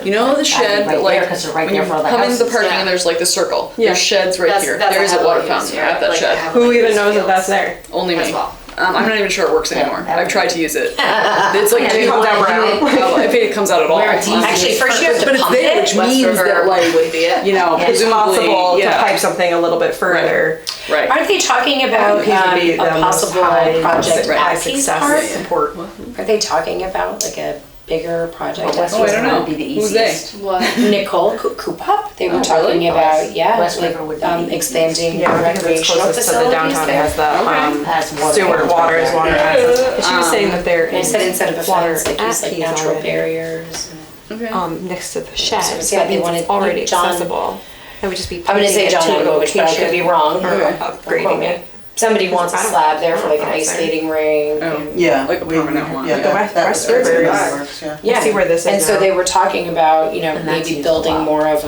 You know the shed that like Because they're right when there you for all the come into houses. the parking Yeah. and there's like the circle. Yeah. There's sheds right here. That's There is a heavily water used fountain here, at that like shed. Who even used knows that fields that's there? Only as me. well. I'm not even sure it works anymore. that I've would tried to use it. It's like Yeah, do you people come that down do it. brown? If it comes out at all. Where it's easy. Actually, first you have to But it's pump there, it. which West means River that like would be it. you know, Yeah. It's presumably, possible yeah. to pipe something a little bit further. Right. Aren't they talking about Pease would be a the most possible high, project right. high at Pease success Park? support. Are they talking about like a bigger project? But West Oh, I River don't know. would be the Who's they? easiest. What? Nicole Kupop? They were Oh, talking really? about, yeah, West like, River would be the easiest. expanding Yeah, because it's recreational closest to the facilities downtown. It there. has the Has water Stewart lines Waters right there. water access. She was saying that there They is said instead of a water fence, like at use like Pease natural already. barriers. Okay. Next to the shed. So, So yeah, that they means wanted it's already John- accessible. It would just be. I'm gonna say piping it John to a Agovich, but I could be location wrong. Or Okay. upgrading it. Somebody wants a I don't- slab there for like an I don't ice know. skating rink. Oh. and- Yeah. Like a permanent one. Yeah, Like the that- West- that West was- River that is- works, yeah. Yeah. See where this is And so now. they were talking about, And that's maybe used a building lot. more of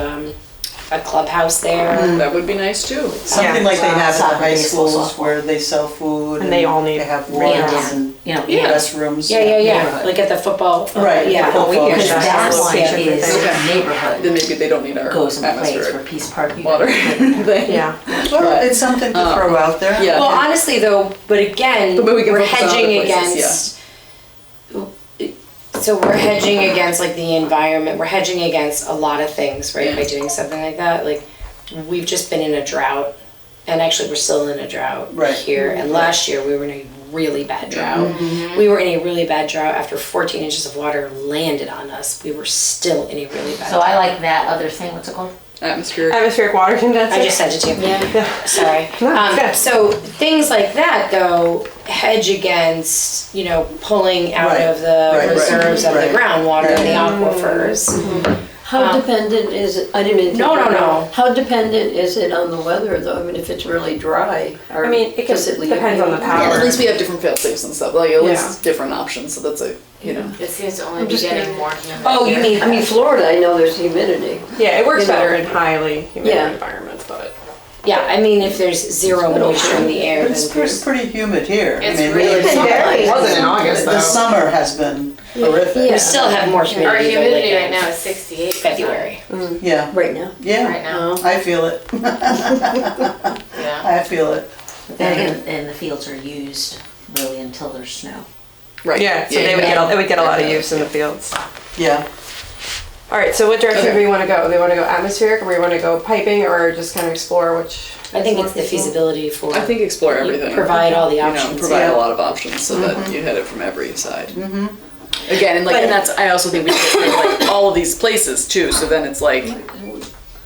a clubhouse there. That would be nice too. Something Yeah. like they have in the Soccer, high baseball, schools softball. where they sell food. And they all need They have water Yeah. and You know, Yeah. restrooms. Yeah, yeah, yeah, Neighborhood. like at the football. Right, Yeah. the football. we because Yeah. that one Yeah. is Okay. neighborhood, Then maybe they don't need our goes in place atmospheric for Peace Park. You water gotta put it there. thing. Yeah. Well, it's something to throw out there. Yeah. Well, honestly though, but again, But we can we're focus on hedging other places, against. So we're hedging against like the environment, we're hedging against a lot of things, right, by doing something like that, like, we've just been in a drought, and actually we're still in a drought Right. here, and last year we were in a really bad drought. We were in a really bad drought after 14 inches of water landed on us, we were still in a really bad So drought. I like that other thing, what's it called? Atmospheric. Atmospheric water condenser. I just sent it to you. Yeah. Sorry. No, it's good. So things like that, though, hedge against, pulling out Right, of the right, reserves of right. the groundwater and the aquifers. How dependent is it, I didn't mean to. No, no, no. How dependent is it on the weather though? I mean, if it's really dry, or I mean, it does it leave depends on the any- power. At least we have different fail safes and stuff, like at least Yeah. different options, so that's It seems to only I'm be just getting curious. more humid. Oh, you mean, I mean, Florida, I know there's humidity. Yeah, it works You know. better in highly humid Yeah. environments, but yeah, I mean, if there's zero moisture in the air, But then it's there's. pretty humid here. It's I mean, really the- humid. it wasn't in August The though. summer has been horrific. Yeah. We still have more humidity. Our though, humidity like right in now is 68%. February. Yeah, Right now. yeah. Right now. I feel it. Yeah. I feel it. Then again, and the fields are used really until there's snow. right. Yeah, so they would get a lot of use in the fields. Yeah. All right, so what direction Okay. do we want to go? Do we want to go atmospheric, or we want to go piping, or just kind of explore which? I think is it's the more feasible? feasibility for. I think explore You everything. provide all the You know, options, provide yeah. a lot of options so that you hit it from every side. Again, and like, But- and that's, I also think we should say, like all of these places too, so then it's like,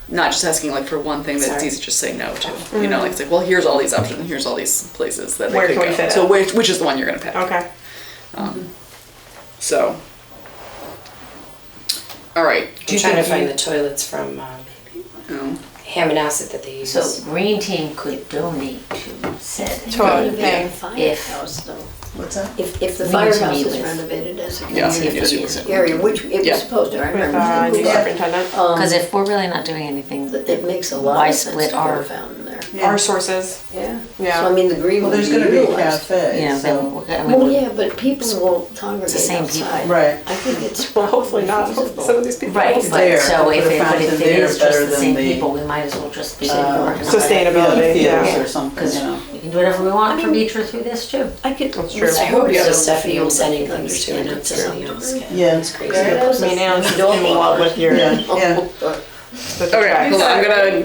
not just asking like for one thing that it's Sorry. easy to just say no to. You know, like it's like, well, here's all these options, here's all these places that they Where could can we go. fit So it? which is the one you're gonna pick? Okay. So. All right. I'm trying to find the toilets from Oh. Hammonasset that they use. So Green Team could donate to said. Toilet thing. If- Firehouse though. What's that? If the We need to firehouse meet is with- renovated as a Yeah, See if community it is. area, which it Yeah. was supposed to, I With remember. new thinking, superintendent. Because if we're really not doing anything, It makes a lot Why of sense split to put our- a fountain there. Yeah. Our sources. Yeah. Yeah. So I mean, the green Well, will be there's gonna be a utilized. cafe, you know, then so, we're gonna, I mean, Well, we're- yeah, but people will congregate It's the same people. outside. right. I think it's Well, hopefully not. feasible. Some of these people. right, There, but so put if a it, but fountain if it there is better just the than same the, people, we might as well just be. Sustainability, Fields yeah. or something, Because you know. we can do whatever we want for Beechwood through this too. I could. That's true. I hope you have a So Stephanie fields, I sending can things to, and understand not it to somebody some else. degree. Yeah. It's crazy. I mean, Alan, you don't love with your. Yeah, yeah. with the Okay, tracks. hold on, I'm gonna.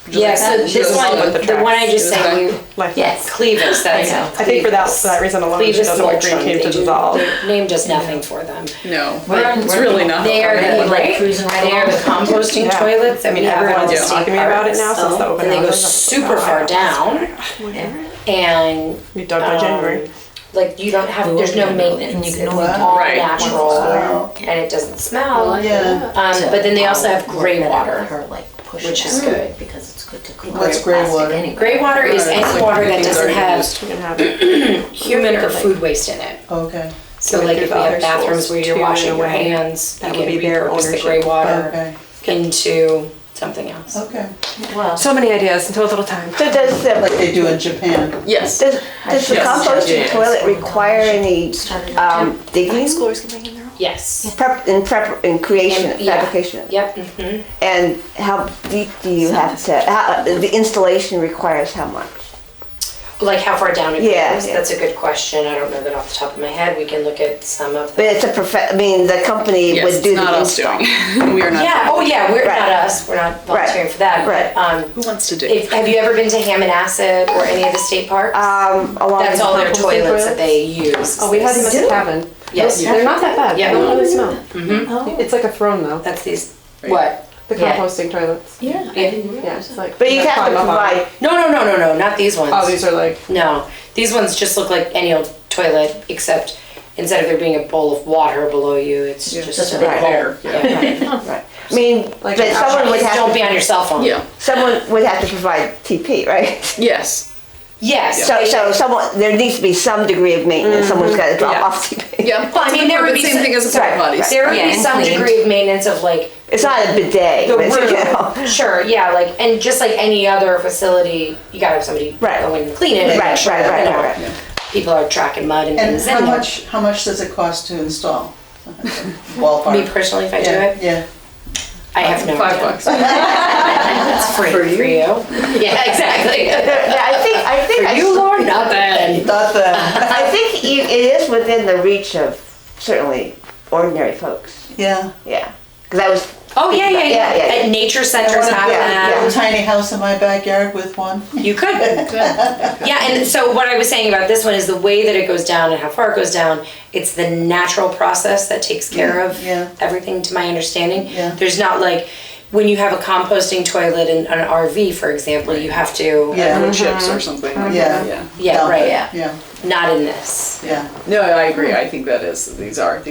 Yeah, so She this doesn't one, love the the one I tracks. just sent you, Like, Yes. Clevis, that's. I know. I think for that reason alone, she Clevis doesn't want Green Nordstrom, Team they to do, dissolve. their name does nothing for them. No, We're- it's we're- really not. They are Already, the, like, right, cruising right they are the along. composting Yeah. toilets that I mean, we have around everyone's the Yeah. state talking to me about it now parks. since the open And they go houses. super far down, Yeah. and, Be done by January. like, you don't have, there's no maintenance, And you it's can all only- Wow. Right. natural, Wow. and it doesn't smell. Yeah. So But then they also have I'll gray look at water. her, like, push which it is out, good. because it's good to clean What's up gray plastic water? anyway. Gray water is Right, any it's like water that everything's doesn't already have used. You can have it. human or food waste in it. Okay, So Going like through if the we have other bathrooms schools where you're too, washing in a your way. hands, you That can would be their repurpose the ownership. gray water okay, into something else. okay. Well, So many ideas until a little time. So does Like the, they do in Japan. Yes. does the Yes. composting Yeah. toilet require any digging? Schoolers can bring in their own. Yes. In creation, And- yeah. fabrication? Yep. Mhm. And how deep do you have to, the installation requires how much? Like how far down it Yeah, goes? yeah. That's a good question. I don't know that off the top of my head. We can look at some of But them. it's I mean, the company Yes, would it's do not the us install. doing. We are not. Yeah. Oh yeah. We're Right. not us. We're not volunteering for that. Right. But Who wants to do? have you ever been to Hammonasset or any of the state parks? Along That's the all their composting toilets toilets? that they use. Oh, we had them at the cabin. Yes. They're not that bad. Yeah. They don't really smell. Mhm. It's like a throne though. That's these. Right. What? The Yeah. composting toilets. Yeah, I didn't Yeah, realize it's that. like. But you have to climb up on it. provide, No. Not these ones. Oh, these are like. No, these ones just look like any old toilet, except instead of there being a bowl of water below you, it's just a big Right. hole. Yeah. Right. I mean, Like but an someone would Don't be have on your cell phone. Yeah. someone would have to provide TP, right? Yes. Yes. So someone, there needs to be some degree of maintenance. Someone's got to drop Yeah. off TP. Yeah. Well, I mean, there would be same some- thing as a porta Right, potty. right. There would Yeah, be and some clean. degree of maintenance of like It's not a bidet, the but it's, you know. room. Sure, yeah, like, and just like any other facility, you gotta have somebody Right. go in and clean it. and make Right, sure, right, you right, know, right, right. People are tracking mud and And things in there. how much does it cost to install? Ballpark. Me personally, if I do Yeah, it, yeah. I have no idea. $5. It's free for you. Yeah, exactly. I think For you, Lord, not bad. Not that, I think it is within the reach of certainly ordinary folks. yeah. Yeah, because I was. Oh, yeah. Yeah. At nature centers have yeah, that. A tiny house in my backyard with one. You could. Yeah, and so what I was saying about this one is the way that it goes down and how far it goes down, it's the natural process that takes care of Yeah. everything, to my understanding. Yeah. There's not like, when you have a composting toilet in an RV, for example, you have to, Yeah. Wood chips or something. Like Yeah. that. Yeah. yeah, Dump right, it. Yeah. Yeah, not in this. yeah, No, I agree. I think that is. These are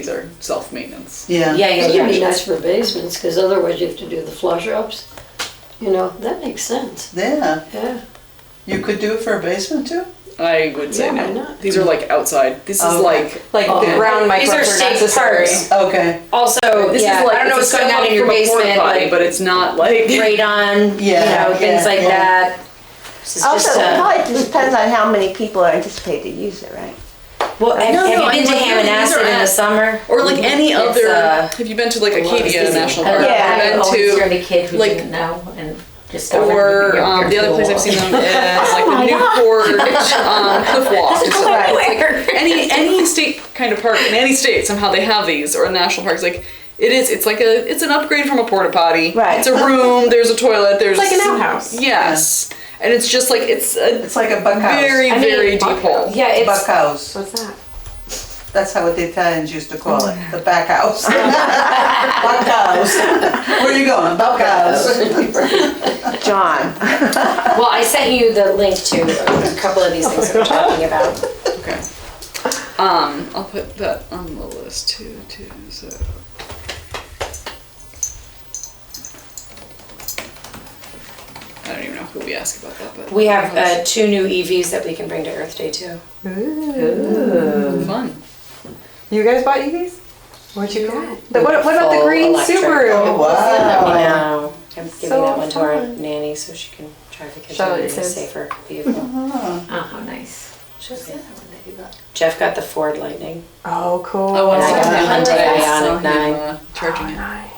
self-maintenance. yeah. Yeah, It would be yeah. nice for basements, because otherwise you have to do the flush ups. You know, that makes sense. Yeah, Yeah. you could do it for a basement too? I would say Yeah, why no. not? These are like outside. This is Okay. like Like the ground These are microbes are state necessary. parks. Okay, Also, this yeah, is like I don't know it's what's a going on step in your up from a porta basement, potty, like but it's not like radon, Yeah, you know, things yeah, like yeah. that. This is Also, just it a, probably depends on how many people are anticipated to use it, right? well, have No, you I been to mean, Ham and these are Acid in the at- summer? or like any It's, other. uh, Have you been to like Acadia National Park? Yeah, I Been always to heard a kid who like- didn't know and discovered. or your the other place pool. I've seen them is like the Newport Cliff Walk. This is So, right. like, any state kind of park in any state, somehow they have these, or a national park. It's like it's an upgrade from a porta potty. Right. It's a room. There's a toilet. There's Like an outhouse. Yes, and it's just like it's a it's like a buck house. very I mean, very deep buck hole. Yeah, it's, Buck house. What's that? That's how the Italians used to call it, the back house. Buck house. Where are you going? Buck house. John. well, I sent you the link to a couple of these things that we're talking about. Okay. I'll put that on the list too. So. I don't even know who we ask about that, but We have 2 new EVs that we can bring to Earth Day too. fun. You guys bought EVs? Where'd you get? What about the Full green electric. Subaru? Wow. No, I'm giving So that one to our fun. nanny so she can drive the kids Show around it in a says- safer vehicle. Oh, how nice. Jeff got the Ford Lightning. Oh, cool. Oh, And I got the I Hyundai saw Ioniq him, 9. charging it. Nice.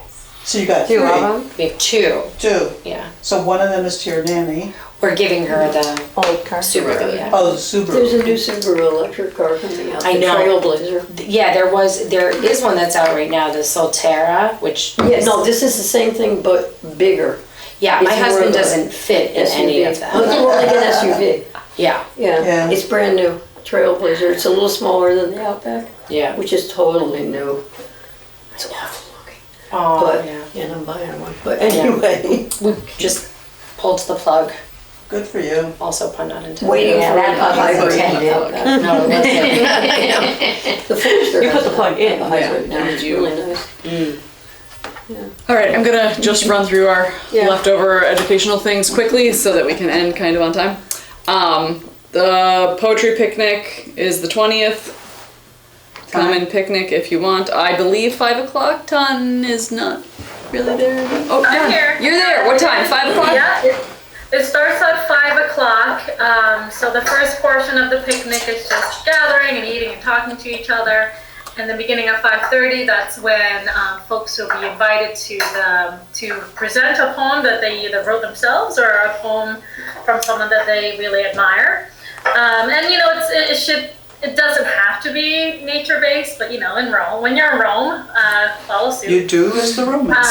So you got Do you three. love them? We have 2, Two. yeah. So one of them is to your nanny. We're giving her the Old car. Subaru, yeah. Oh, the Subaru. There's a new Subaru electric car coming out, I the know. Trailblazer. Yeah, there is one that's out right now, the Solterra, which Yeah, no, this is the same thing, but bigger. yeah, my It's more husband of a doesn't fit in any of Oh, it's them. more like an SUV. Yeah, Yeah. Yeah, it's brand new, Trailblazer. It's a little smaller than the Outback, yeah. which is totally new. It's awful looking, Oh, but, yeah. and I'm buying one. But anyway, We just pulled the plug, Good for you. also pun not intended. waiting Yeah, for that a plug is hybrid intended. Outback. No, it wasn't. The Forester You put has the plug in. a hybrid now, Yeah, it's you- really nice. All right, I'm gonna just run through our Yeah. leftover educational things quickly so that we can end kind of on time. The poetry picnic is the 20th. Come and picnic if you want. I believe 5 o'clock. Ton is not really there. Oh, I'm Ton, here. you're there. What time? 5 o'clock? Yeah, it starts at 5 o'clock. So the first portion of the picnic is just gathering and eating and talking to each other. And the beginning at 5:30, that's when folks will be invited to present a poem that they either wrote themselves or a poem from someone that they really admire. And you know, it doesn't have to be nature-based, but you know, in Rome, when you're in Rome, follow suit. You do as the Romans.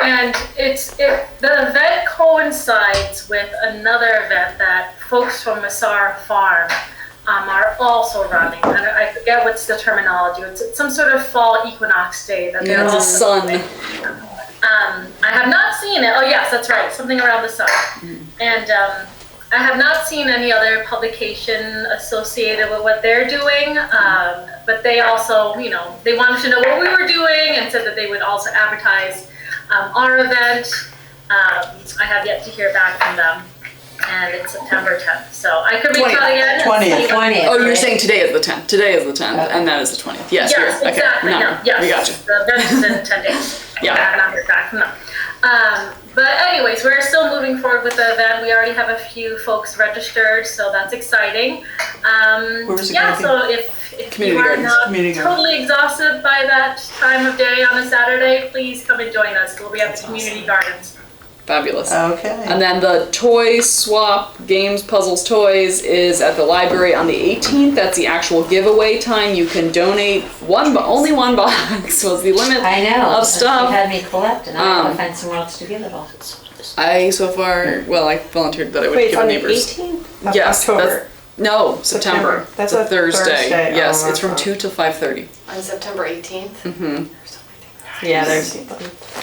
And the event coincides with another event that folks from Massara Farm are also running. And I forget what's the terminology. It's some sort of fall equinox day that they're Yeah, it's a also sun. doing. I have not seen it. Oh yes, that's right. Something around the sun. And I have not seen any other publication associated with what they're doing, but they also, they wanted to know what we were doing and said that they would also advertise our event. I have yet to hear back from them, and it's September 10th, so I could reach out again. 20th. 20th. Oh, you're right? saying today is the 10th. Today is the 10th, and that is the 20th. Yes, Yes, you're, exactly. Okay. No, yes. We got you. The event is in 10 days. Yeah. I have not heard back from them. But anyways, we're still moving forward with the event. We already have a few folks registered, so that's exciting. Where is it yeah, gonna be? so if Community you are gardens. not Community gardens. totally exhausted by that time of day on a Saturday, please come and join us. We'll be at the community gardens. Fabulous. Okay. And then the toy swap, games, puzzles, toys is at the library on the 18th. That's the actual giveaway time. You can donate only one box was the limit I know. of stuff. You had me collect, and I Um, gotta find somewhere else to give it all. I so far, well, I volunteered that I would Wait, give on the neighbors. 18th? Of Yes, October. no, September. That's It's a Thursday. Yes, Oh, it's from that's 2 to 5:30. On September 18th. Mm-hmm. Yeah, there's.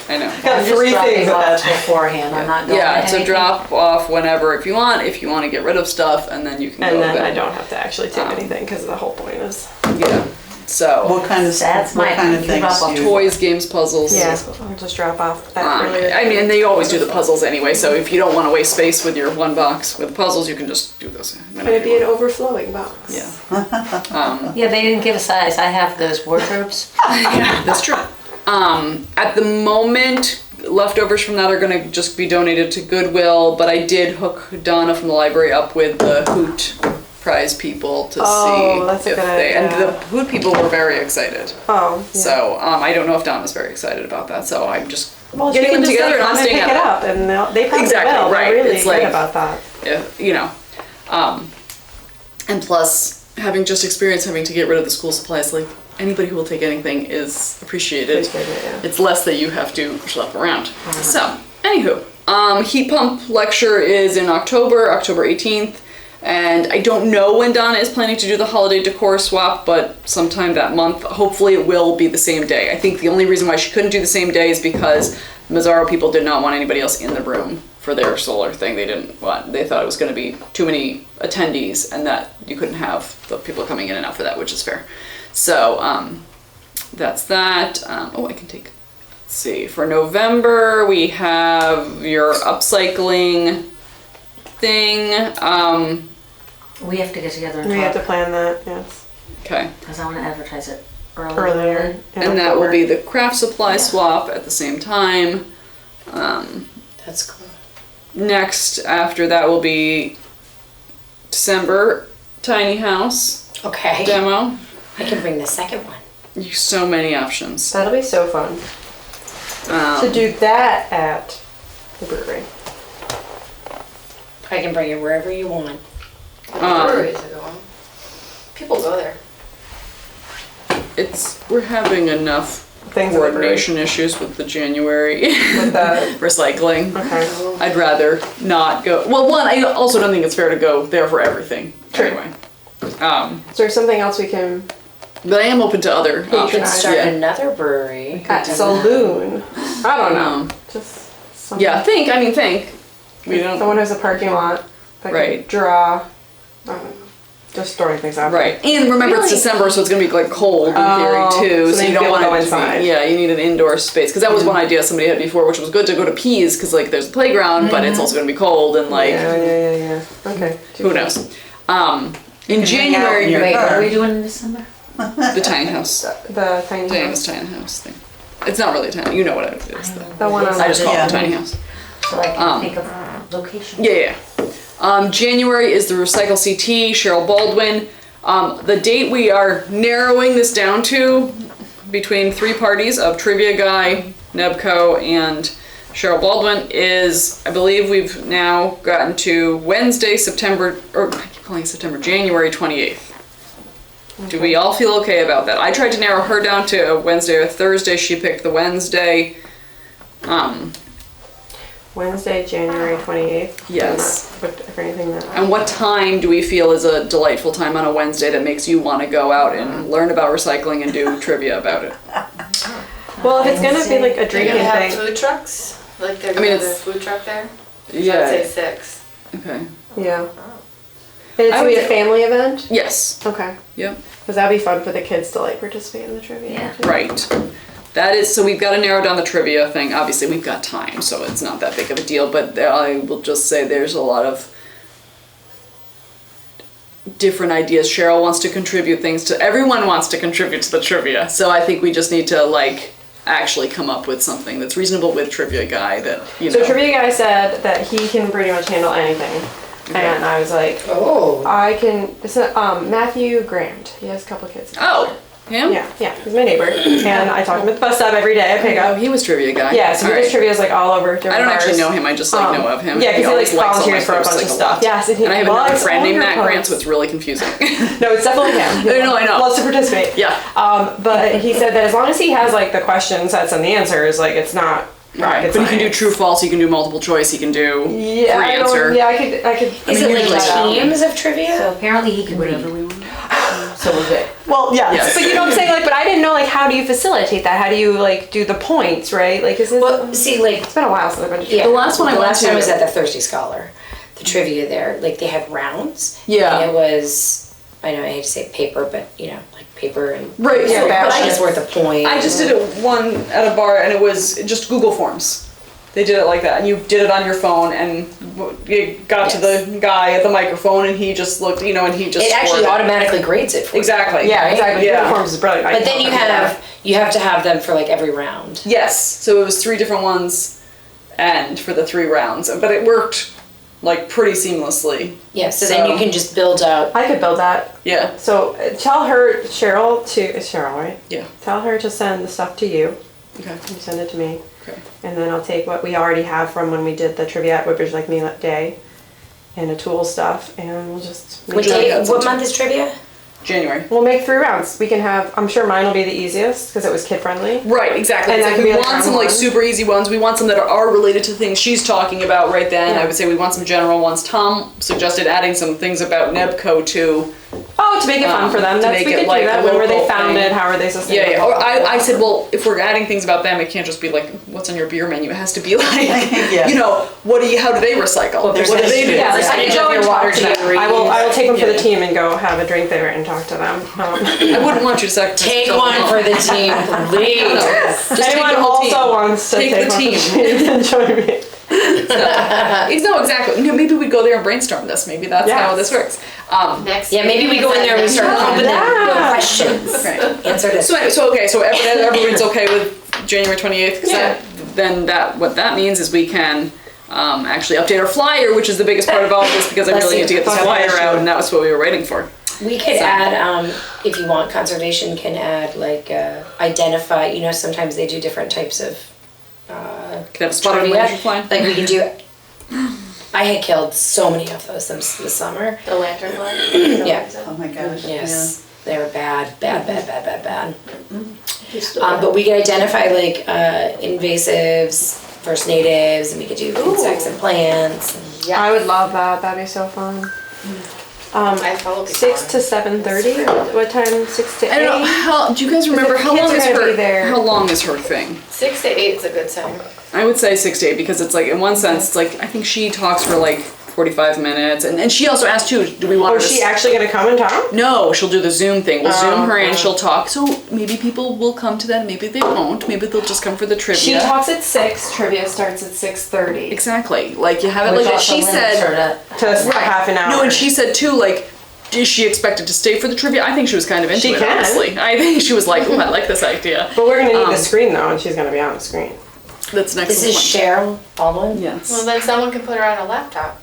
I know. Got I'm just three dropping things off at that. beforehand. I'm not going Yeah, to so anything. drop off whenever if you want. If you want to get rid of stuff, and then you can And go. then with I it. don't have to actually take anything because the whole point is. Yeah. So What kind of, That's what my- kind of you things drop do off you? toys, games, puzzles. Yeah, I'll just drop off that earlier. I mean, they always do the puzzles anyway, so if you don't want to waste space with your one box with puzzles, you can just do those. Can it be an overflowing box? Yeah. Yeah, they didn't give a size. I have those wardrobes. Yeah, that's true. At the moment, leftovers from that are going to just be donated to Goodwill, but I did hook Donna from the library up with the Hoot prize people to Oh, see that's a if good they, and idea. the Hoot people were very excited. Oh, yeah. So I don't know if Donna's very excited about that, so I'm just well, getting she can them just together say, and I'm come and staying pick at it it. up, and they probably Exactly, will. right. They're really It's good like- about that. And plus having just experienced having to get rid of the school supplies, like anybody who will take anything is appreciated. Appreciate it, yeah. It's less that you have to schlep around. So, anywho, heat pump lecture is in October 18th. And I don't know when Donna is planning to do the holiday decor swap, but sometime that month. Hopefully it will be the same day. I think the only reason why she couldn't do the same day is because Mazzaro people did not want anybody else in the room for their solar thing. They thought it was going to be too many attendees and that you couldn't have the people coming in and out for that, which is fair. So that's that. I can take, let's see, for November we have your upcycling thing. We have to get together and We have to talk plan that, yes. Okay. because I want to advertise it earlier. Earlier. in And that will October. be the craft supply swap at the same time. That's cool. Next, after that will be December tiny house Okay. demo. I can bring the second one. So many options. That'll be so fun to do that at the brewery. I can bring it wherever you want. Breweries are going. People go there. We're having enough Things at the brewery. coordination issues with the January With the, recycling. okay. I'd rather not go. Well, one, I also don't think it's fair to go there for everything. True. Anyway. Is there something else we can But I am open to other You can options. Start Yeah. another brewery. at Saloon? I don't know. Just something. Yeah, think. We don't. Someone has a parking lot that Right. could draw. I don't know. Just throwing things out. there. Right, and remember it's December, so it's gonna be like cold in Oh, theory too. so So then you don't people want go it to inside. be. Yeah, you need an indoor space because that was one idea somebody had before, which was good to go to Pease because like there's a playground, but it's also gonna be cold and like Yeah. Okay. who knows. In January, your Wait, what car. are we doing in December? the tiny house, The tiny Diana's house. tiny house thing. It's not really a tiny. You know what it is. Though. The one on I just call Yeah. it a tiny house. So I can think of location. Yeah. January is the Recycle CT, Cheryl Baldwin. The date we are narrowing this down to between three parties of Trivia Guy, Nebco, and Cheryl Baldwin is, I believe we've now gotten to Wednesday, January 28th. Do we all feel okay about that? I tried to narrow her down to a Wednesday or Thursday. She picked the Wednesday. Wednesday, January 28th. Yes. Put anything that. And what time do we feel is a delightful time on a Wednesday that makes you want to go out and learn about recycling and do trivia about it? Well, if it's gonna be like a They're drinking gonna have thing. food trucks? Like they're I mean, gonna have a it's- food truck there? So Yeah. I'd say 6. Okay. Yeah. And it's I gonna be would- a family event? Yes. Okay. Yep. Because that'd be fun for the kids to like participate in the trivia. Yeah. too. Right. That is, so we've got to narrow down the trivia thing. Obviously, we've got time, so it's not that big of a deal, but I will just say there's a lot of different ideas. Cheryl wants to contribute things to, everyone wants to contribute to the trivia. So I think we just need to like actually come up with something that's reasonable with Trivia Guy that, you know. So trivia guy said that he can pretty much handle anything. And I was like, Oh. I can, it's Matthew Grant. He has a couple kids. Oh, him? Yeah, he's my neighbor. And I talk to him at the bus stop every day. I pick Oh, up. he was Trivia Guy. Yeah, so he All does right. trivia's like all over different I don't actually bars. know him, I just like know of him. Yeah, because he like always likes all my volunteers for a posts, bunch of like, stuff. lot. Yes, and he And I have another likes friend all named your Matt Grant, posts. so it's really confusing. No, it's definitely him. No, I know. Loves to participate. Yeah. But he said that as long as he has like the question sets and the answers, like it's not Right, rocket but he can do science. true, false, he can do multiple choice, he can do Yeah, free I answer. don't, yeah, I could. Is mean, it usually like so. teams of trivia? So apparently he can read. Whatever we want. So we're good. Well, yeah, Yes. but you know what I'm saying. Like, but I didn't know like how do you facilitate that? How do you like do the points? Right? Like, is this? Well, see, like, It's been a while since I've been to. yeah. The last one I the went last time to- was at the Thirsty Scholar. The trivia there, like they had rounds. Yeah. And it was, I know I hate to say paper, but you know, like paper and Right, yeah, so but I question just- is worth a point. I just did it one at a bar, and it was just Google Forms. They did it like that, and you did it on your phone, and you got to Yes. the guy at the microphone, and he just looked, you know, and he just It actually scored automatically grades it for you. Exactly. Yeah, exactly. Yeah. Uniforms is brilliant. I But then love you have to have them for like every round. Yes, so it was 3 different ones, and for the 3 rounds, but it worked like pretty seamlessly. Yeah, so then you can just build out. I could build that. Yeah. So tell her Cheryl to it's Cheryl, right? Yeah. Tell her to send the stuff to you. Okay. You send it to me. Okay. And then I'll take what we already have from when we did the trivia at Woodbridge Like Me that day and the tool stuff and we'll just What Julie day? got What some month is trivia? January. we'll make 3 rounds. We can have I'm sure mine will be the easiest because it was kid friendly. Right, exactly. And It's that like could we be like want some round like one. super easy ones. We want some that are related to things she's talking about right then. Yeah. I would say we want some general ones. Tom suggested adding some things about NEBCO too. Oh, to make it fun for them. to That's make we it could like do that. a When were they local founded? thing. How are they sustainable? Yeah, yeah. Or I said, well, if we're adding things about them, it can't just be like, what's on your beer menu? It has to be like, Yeah. you know, how do they recycle? Well, there's what do they do? history. Yeah, like I Percentage can go of your and water talk to them. to your I will take them for the Yeah. team and go have a drink there and talk to them. I wouldn't want you to sacrifice Take yourself one alone. for the team, please. Just take Anyone the whole team. also wants to Take take the one team. for the team and join me. No, exactly. You know, maybe we'd go there and brainstorm this. Maybe that's Yes. how this works. Next. Yeah, maybe we go in there and we start pumping them Yeah. questions. Right. Answer this. So okay, so everyone's okay with January 28th, because what that means is we can actually update our flyer, which is the biggest part of all of this, because I Bless really you. need to get this Oh, flyer bless out, you. and that was what we were waiting for. We could So- add, if you want, conservation can add like identify. You know, sometimes they do different types of Could have a spot on trivia. Lantern Fly. Like we can do. I had killed so many of those this summer. The lantern flag. Yeah. Oh my gosh. Yes, they were bad. But But we could identify like invasives, first natives, and we could do insects and plants. And I would love that. That'd be so fun. I follow people 6 on to 7:30. What time? 6 to 8. I don't know. Do you guys remember the how kids long are is gonna be her? there. How long is her thing? 6 to 8 is a good time. I would say 6 to 8, because it's like, in one sense, it's like I think she talks for like 45 minutes, and she also asked too, do we want Oh, her is to she actually gonna come and talk? No, she'll do the Zoom thing. We'll Zoom her in, okay. she'll talk. So maybe people will come to that, maybe they won't. Maybe they'll just come for the trivia. She talks at 6. Trivia starts at 6:30. Exactly. Like you have it Which like that. also She limits said. her to To half an hour. No, and she said too, like, is she expected to stay for the trivia? I think she was kind of into She it, can. honestly. I think she was like, ooh, I like this idea. But we're gonna need Um, the screen though, and she's gonna be on the screen. That's next this is one. Cheryl Baldwin. Yes. Well, then someone can put her on a laptop.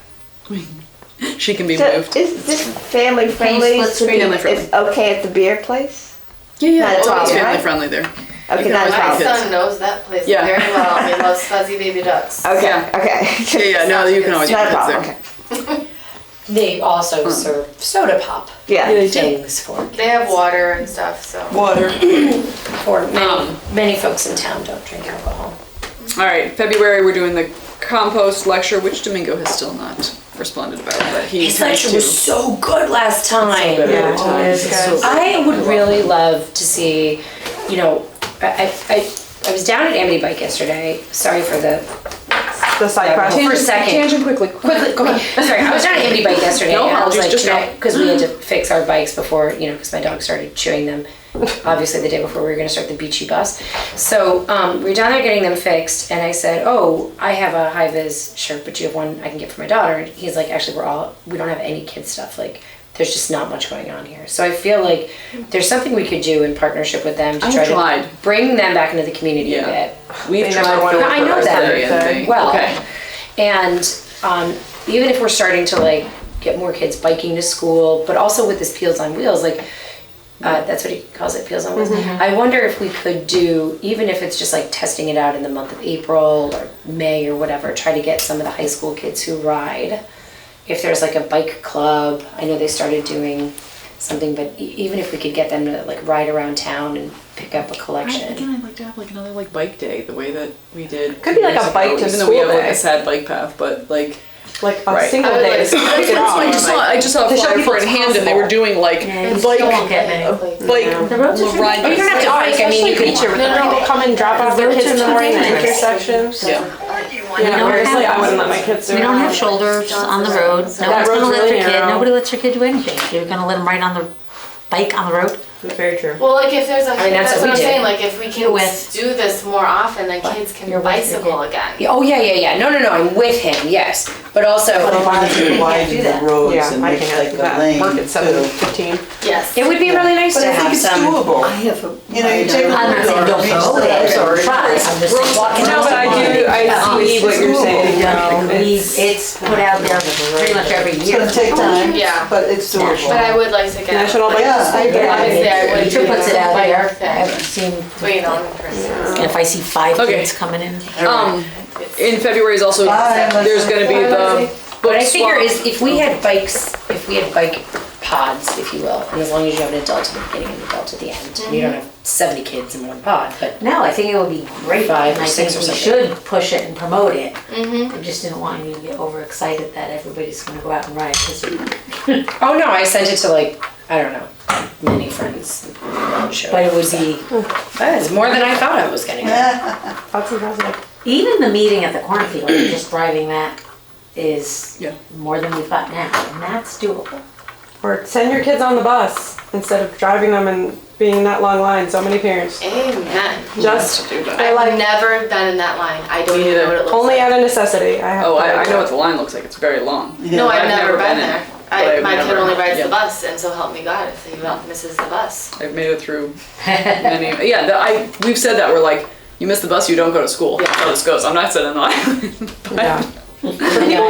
She can be So moved. is this family friendly? split screen? Family friendly. It's okay at the beer place? Yeah, Not a it's problem, family right? friendly there. Okay, can not a always My kids. problem. son knows that place Yeah. very well. He loves fuzzy baby ducks. Okay, Yeah. okay. Yeah, no, you can always Not a put kids problem, there. okay. They also serve soda pop Yeah. things for They have water and stuff, so. Water. for many folks in town don't drink alcohol. All right, February we're doing the compost lecture, which Domingo has still not responded about, but he His tends lecture to. was so good last time. Better Yeah, every time. it is good. I would really love to see, you know, I was down at Amity Bike yesterday. Sorry for the the side quest. For a second. Tangent quickly. Quickly, okay, sorry, I was on a Andy bike yesterday, No and I was apologies, like, just go. because we had to fix our bikes before, because my dog started chewing them, obviously the day before we were gonna start the Beachy bus. So, we were down there getting them fixed, and I said, oh, I have a high-vis shirt, but you have one I can get for my daughter, and he's like, actually, we don't have any kids stuff, like, there's just not much going on here. So I feel like there's something we could do in partnership with them to I try tried. to bring them back into the community a bit. We've They tried never wanted for to I know that. Thursday and they- Well, okay. and even if we're starting to like get more kids biking to school, but also with this Peels on Wheels, like that's what he calls it, Peels on Wheels. I wonder if we could do, even if it's just like testing it out in the month of April or May or whatever, try to get some of the high school kids who ride. If there's like a bike club, I know they started doing something, but even if we could get them to like ride around town and pick up a collection. Again, I'd like to have like another like bike day, the way that we did. Could be like a years bike ago, to even though we school have like day. a sad bike path, but like Like a Right. single I would day. like to to- kick it off. I just saw a To show flyer people for it in it's Hamden. They were doing like Yeah, you bike, still won't get many. bike The roads are ride. Oh, you don't have to bike, I mean, you could. Teacher with No, no, people come and drop off their roads kids in are the morning at 2 minutes. intersections. Yeah. Yeah, don't seriously, have- I wouldn't let my kids do We it. don't have shoulders on the road. No That one's gonna road's let really their kid, narrow. nobody lets their kid do anything. You're gonna let them ride on the bike on the road? Very true. Well, like if there's a, I mean, that's that's what what we I'm did. saying, like if we You're can with- do this more often, then kids can You're with your bicycle kid. again. Yeah, oh, yeah. No, I'm with him, yes. But also, But I wanted to do widen that. the roads Yeah, and I make can't like do a that. lane Work at too. 7:15. Yes. it would be really nice But to I think have it's some. doable. I have a. You know, you take a I'm not saying don't go there, Sorry. try, I'm just saying walking. No, but I see what you're saying. No, it's put out there pretty much every It's year. gonna take time, Yeah. but it's But doable. I would like to get. National Bike Yeah, School I Day. agree. Obviously, I would. Teacher do puts it the out bike there, thing. I've seen, Wait on in person. if I see 5 Okay. kids coming in. In February is also Bye, there's going to be the What book I figure swap. is if we had bike pods, if you will, and as long as you have an adult at the beginning and an adult at the end, and you don't have 70 kids in one pod, but No, I think it would be great, 5 and or I 6 think or we something. should push it and promote it. I just didn't want you to get overexcited that everybody's gonna go out and ride, 'cause oh no, I sent it to like, I don't know, many friends. I'm sure. but it would be, That is more than I thought I was gonna get. That's impressive. even the meeting at the cornfield, just driving that is Yeah. more than we've got now, and that's doable. Or send your kids on the bus instead of driving them and being in that long line. So many parents Amen. just do that. they're I've like never been in that line. I don't Me even know neither. what it looks only like. out of necessity. I have. Oh, I know what the line looks like. It's very long. No, I've never been in, there. but I've My kid never- only rides yeah. the bus, and so help me God if he misses the bus. I've made it through many. Yeah, we've said that we're like, you miss the bus, you don't go to school. That's how this goes. I'm not sitting in the line. Yeah. People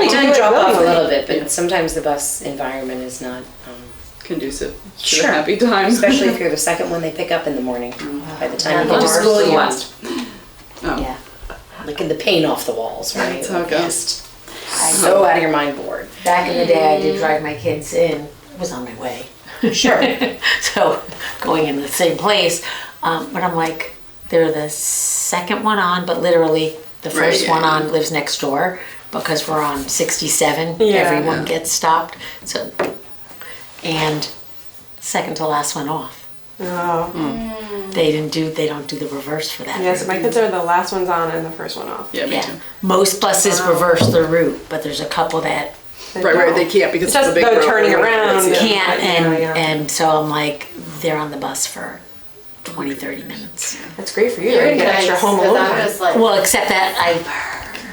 need to do can it drop off a willingly. little bit, but Yeah. sometimes the bus environment is not, Conducive. To Sure. a happy time. especially if you're the second one they pick up in the morning. By the time you Yeah, get to the school, worst you ones. Oh. Yeah. licking the paint off the walls, right? That's how it goes. Just so out of your mind bored. Back in the day, I did drive my kids in, I was on my way. Sure. So, going in the same place, but I'm like, they're the second one on, but literally, the Right, first yeah, one yeah. on lives next door, because we're on 67, Yeah. everyone Yeah. gets stopped, so, and second to last one off. Oh. They don't do the reverse for that. Yes, my kids are the last ones on and the first one off. Yeah, me Yeah, too. most buses reverse their route, but there's a couple that Right, they can't because It's it's just a big they're road. turning around. Yeah. can't, Yeah, yeah. and so I'm like, they're on the bus for 20, 30 minutes. That's great for you. You're You get extra nice, home 'cause alone I'm time. just like, Well, except that I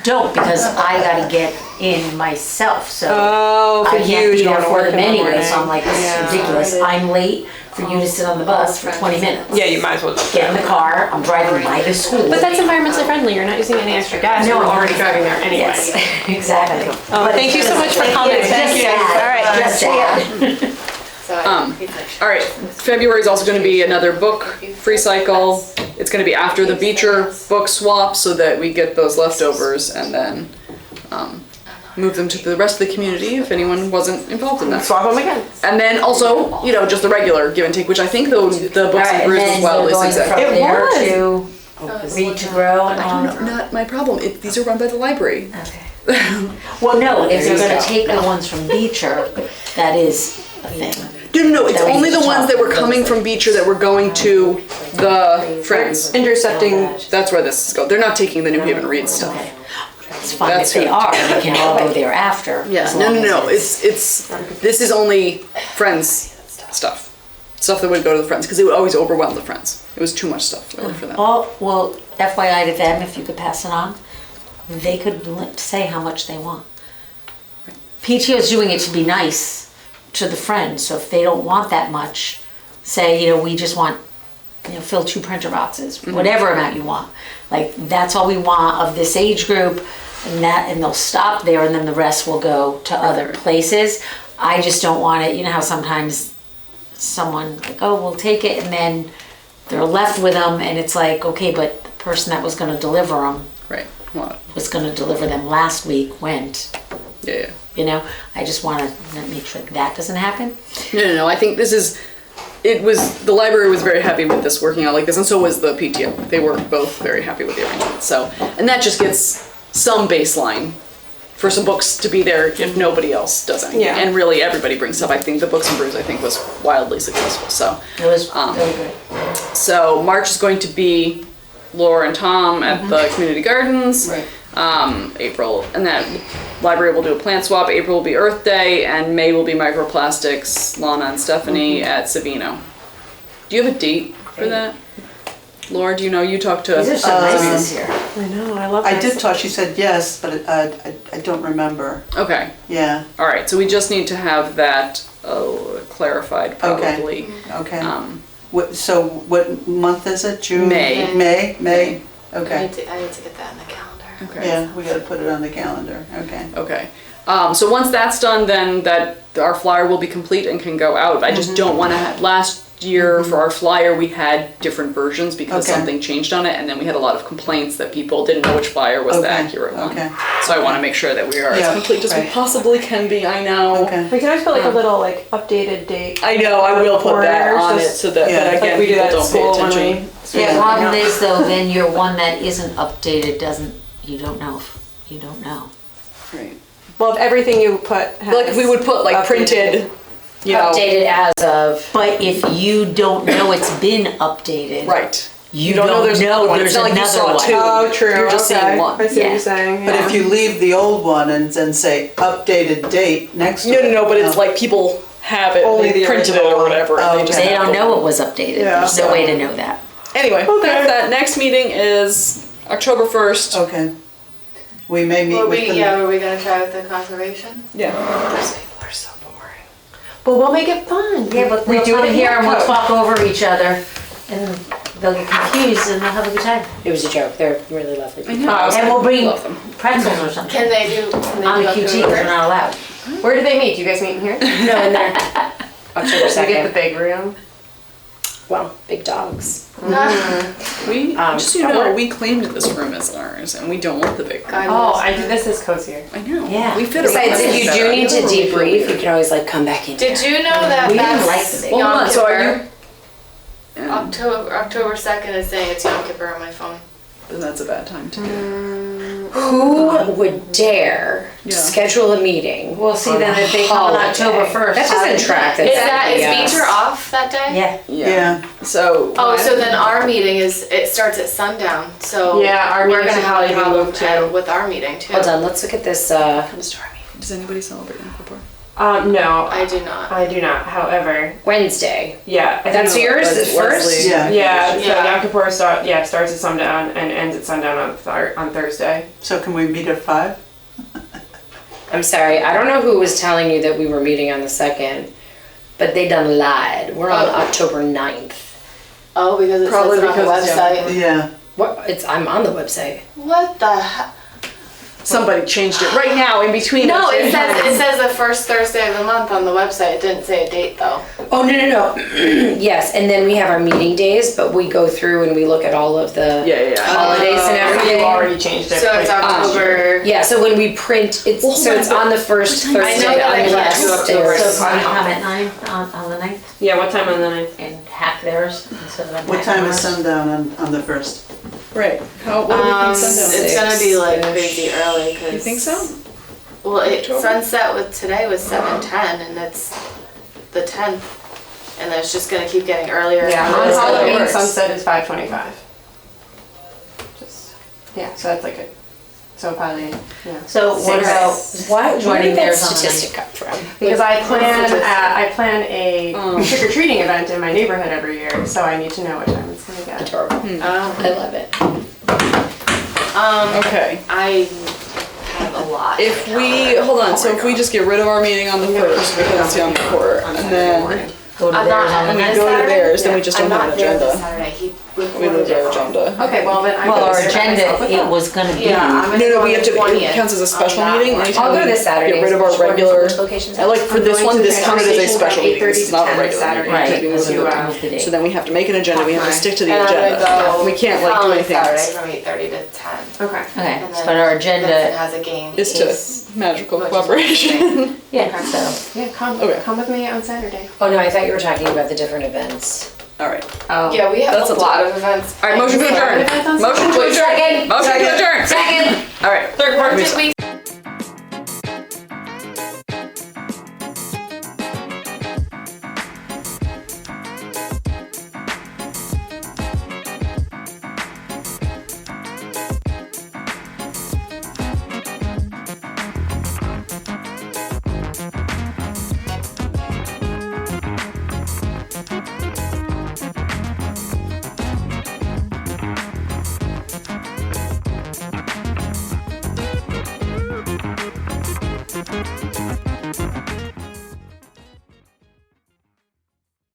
don't, because I gotta get in myself, so Oh, I for can't you be to there go to for work them in the anyway, morning. so I'm like, this is Yeah. ridiculous. I'm late for you to sit on the bus for 20 minutes. Yeah, you might as well. Just Get in the car, I'm driving by the school. But that's environmentally friendly. You're not using any extra gas. No, You're I'm already driving there anyway. Yes, exactly. Oh, thank you so much for coming. It's Thank just you. sad. All right. Just sad. so All right, February is also going to be another book free cycle. It's going to be after the Beecher book swap so that we get those leftovers and then move them to the rest of the community if anyone wasn't involved in that. Swap them again. And then also, just the regular give and take, which I think the books and Alright, brews and as then well we're is going exactly. from It there was. to Read to Grow and all. Not my problem. These are run by the library. Okay. Well, no, if they're gonna take the ones from Beecher, that is a thing. No, it's That we only the just ones talked that were about. coming from Beecher that were going to the Friends. Intercepting. That's where this is going. They're not taking the New Haven Read stuff. Okay. It's fun That's if they good. are, we can all go there after. Yeah, as no, long no, as no. It's this is only friends stuff that would go to the friends because it would always overwhelm the friends. It was too much stuff really for them. Oh, well, FYI to them, if you could pass it on, they could say how much they want. PTO's doing it to be nice to the friends, so if they don't want that much, say, we just want, fill 2 printer boxes, whatever amount you want. Like, that's all we want of this age group, and they'll stop there, and then the rest will go to other places. I just don't want it, how sometimes someone, like, oh, we'll take it, and then they're left with them, and it's like, okay, but the person that was gonna deliver them Right. Well, was gonna deliver them last week went, yeah. I just wanna make sure that doesn't happen. No. I think the library was very happy with this working out like this, and so was the PTO. They were both very happy with the arrangement. So, and that just gets some baseline for some books to be there if nobody else does anything. Yeah. And really everybody brings stuff. I think the Books and Brews was wildly successful. So, It was really good. so March is going to be Laura and Tom at the community gardens. Right. April, and that library will do a plant swap. April will be Earth Day, and May will be microplastics. Lana and Stephanie at Savino. Do you have a date for that? Laura, do you know? You talked to. These are so nice this year. I know, I love I this. did talk, she said yes, but I don't remember. Okay. Yeah, All right. So we just need to have that clarified, probably. okay. Um, So what month is it? June? May. May? I Okay. need to get that in the calendar. okay. Yeah, we gotta put it on the calendar, okay. Okay. So once that's done, then our flyer will be complete and can go out. I just don't want to have, last year for our flyer, we had different versions because Okay. something changed on it, and then we had a lot of complaints that people didn't know which flyer was the Okay, accurate one. okay. So I want to make sure that we are as Yeah, complete as we right. possibly can be, I know. Okay. We can always put like a little like updated date. I know, I will put that Corners, on it just so that, yeah, but like again, we do people that at don't pay school when attention. we. The problem is though, then your one that isn't updated you don't know if you don't know. Right. Well, if everything you put has. Like if we would put like updated. printed, you know. Updated as of. But if you don't know it's been updated. Right. You don't know don't there's another one. It's there's not like you another saw one. two. Oh, true. You're just okay. seeing one. I see what Yeah. you're saying. But yeah. if you leave the old one and then say updated date next to it. No, but it's like people have it, Only they the printed it original or one. whatever. And Oh, they just They have don't the- know it was updated. Yeah. There's no way to know that. Anyway, that's that. Next meeting is October 1st. Okay. We may meet Were with we, them. yeah, were we gonna try with the conservation? Yeah. Those people are so boring. But we'll make it fun. Yeah, but we they'll do come it here and we'll code. talk over each other and they'll get confused and they'll have a good time. It was a joke. They're really lovely people. And we'll bring Love them. pretzels or something. Can they do On the up to QT, a they're not allowed. Where do they meet? Do you guys meet in here? No, in there. October Do we get the 2nd. big room? Well, big dogs. We, Um, just so you know, we claimed this room as ours, and we don't want the big room. This is cozier. I know. Yeah. We fit Besides, around if it you better. do need to It doesn't really feel debrief, you weird. can always like come back in. Did you know that We didn't like that's the big Hold Yom on, so are Kippur? you? October 2nd is saying it's Yom Kippur on my phone. Then that's a bad time to do. Who would dare Yeah. schedule a meeting? We'll see then if they come on holiday? October 1st. That doesn't track. Is that, is Yes. Beecher off that day? Yeah. Yeah. So. Oh, so then our meeting it starts at sundown, so. Yeah, our we're meeting gonna should have a probably be problem moved too. with our meeting too. Hold on, let's look at this. Does anybody celebrate Yom Kippur? No, I do not. I do not. However, Wednesday. yeah. I That's think- yours, the first? Leslie- Yeah. Yeah, so Yeah. Yom Kippur starts at sundown and ends at sundown on Thursday. So can we meet at 5? I'm sorry, I don't know who was telling you that we were meeting on the 2nd, but they done lied. We're on Oh. October 9th. Oh, because it Probably says it on the because it's Yom website. Yeah. What? I'm on the website. What the heck? Somebody changed it right now in between. No, us. it says the first Thursday of the month on the website. It didn't say a date though. Oh, no. Yes, and then we have our meeting days, but we go through and we look at all of the Yeah. holidays and everything. You've already changed it. So it's October. Yeah, so when we print, it's on the first Thursday that I unless do October. there's. So can we come at 9 on the 9th Yeah, what time on the 9th? and hack theirs instead of What time is ours? sundown on the 1st? Right. What do we think sundown It's is? gonna be like Six-ish. crazy early. Cause You think so? Well, October? sunset today was 7:10, and it's the 10th, and then it's just gonna keep getting earlier. Yeah, and on it's gonna be Halloween worse. sunset is 5:25. Yeah, so that's like So probably, yeah. So what about Where joining did that theirs on the statistic come from? Because I plan a trick or treating event in my neighborhood every year, so I need to know what time it's gonna get. Adorable. I love it. Okay. I have a lot. If we, hold on, so if we just get rid of our meeting on the 1st, because it's Yom Kippur, and then go to I'm theirs not on the we on next? go to Saturday? theirs, then we just I'm don't have not an there this agenda. Saturday. He We recorded lose it our wrong. agenda. Okay, well then I Well, can our set myself agenda, with it that. was gonna be. Yeah, I'm gonna No, go we on have the to, 20th. it counts as a special on that meeting, one. anytime I'll go we this Saturday. get rid of our Which one- regular, which location's I like for I'm this going one, to this the counted as a station from special meeting, 8:30 this is to not a 10 regular Saturday. meeting. Right, Because we because moved we it. moved the date. So then we have to make an agenda, we have to stick to the And I'm agenda. gonna go We can't like do following anything Saturday else. from 8:30 to 10. Okay. Okay, And then but our Vincent agenda, has a game. Is to magical which is cooperation. yeah, so, Yeah, come Okay. come with me on Saturday. Oh no, I thought you were talking about the different events. Alright. oh. Yeah, we have That's a a lot of events. Alright, motion to adjourn. Motion to adjourn. Motion to adjourn. Second. Alright, third part. Did we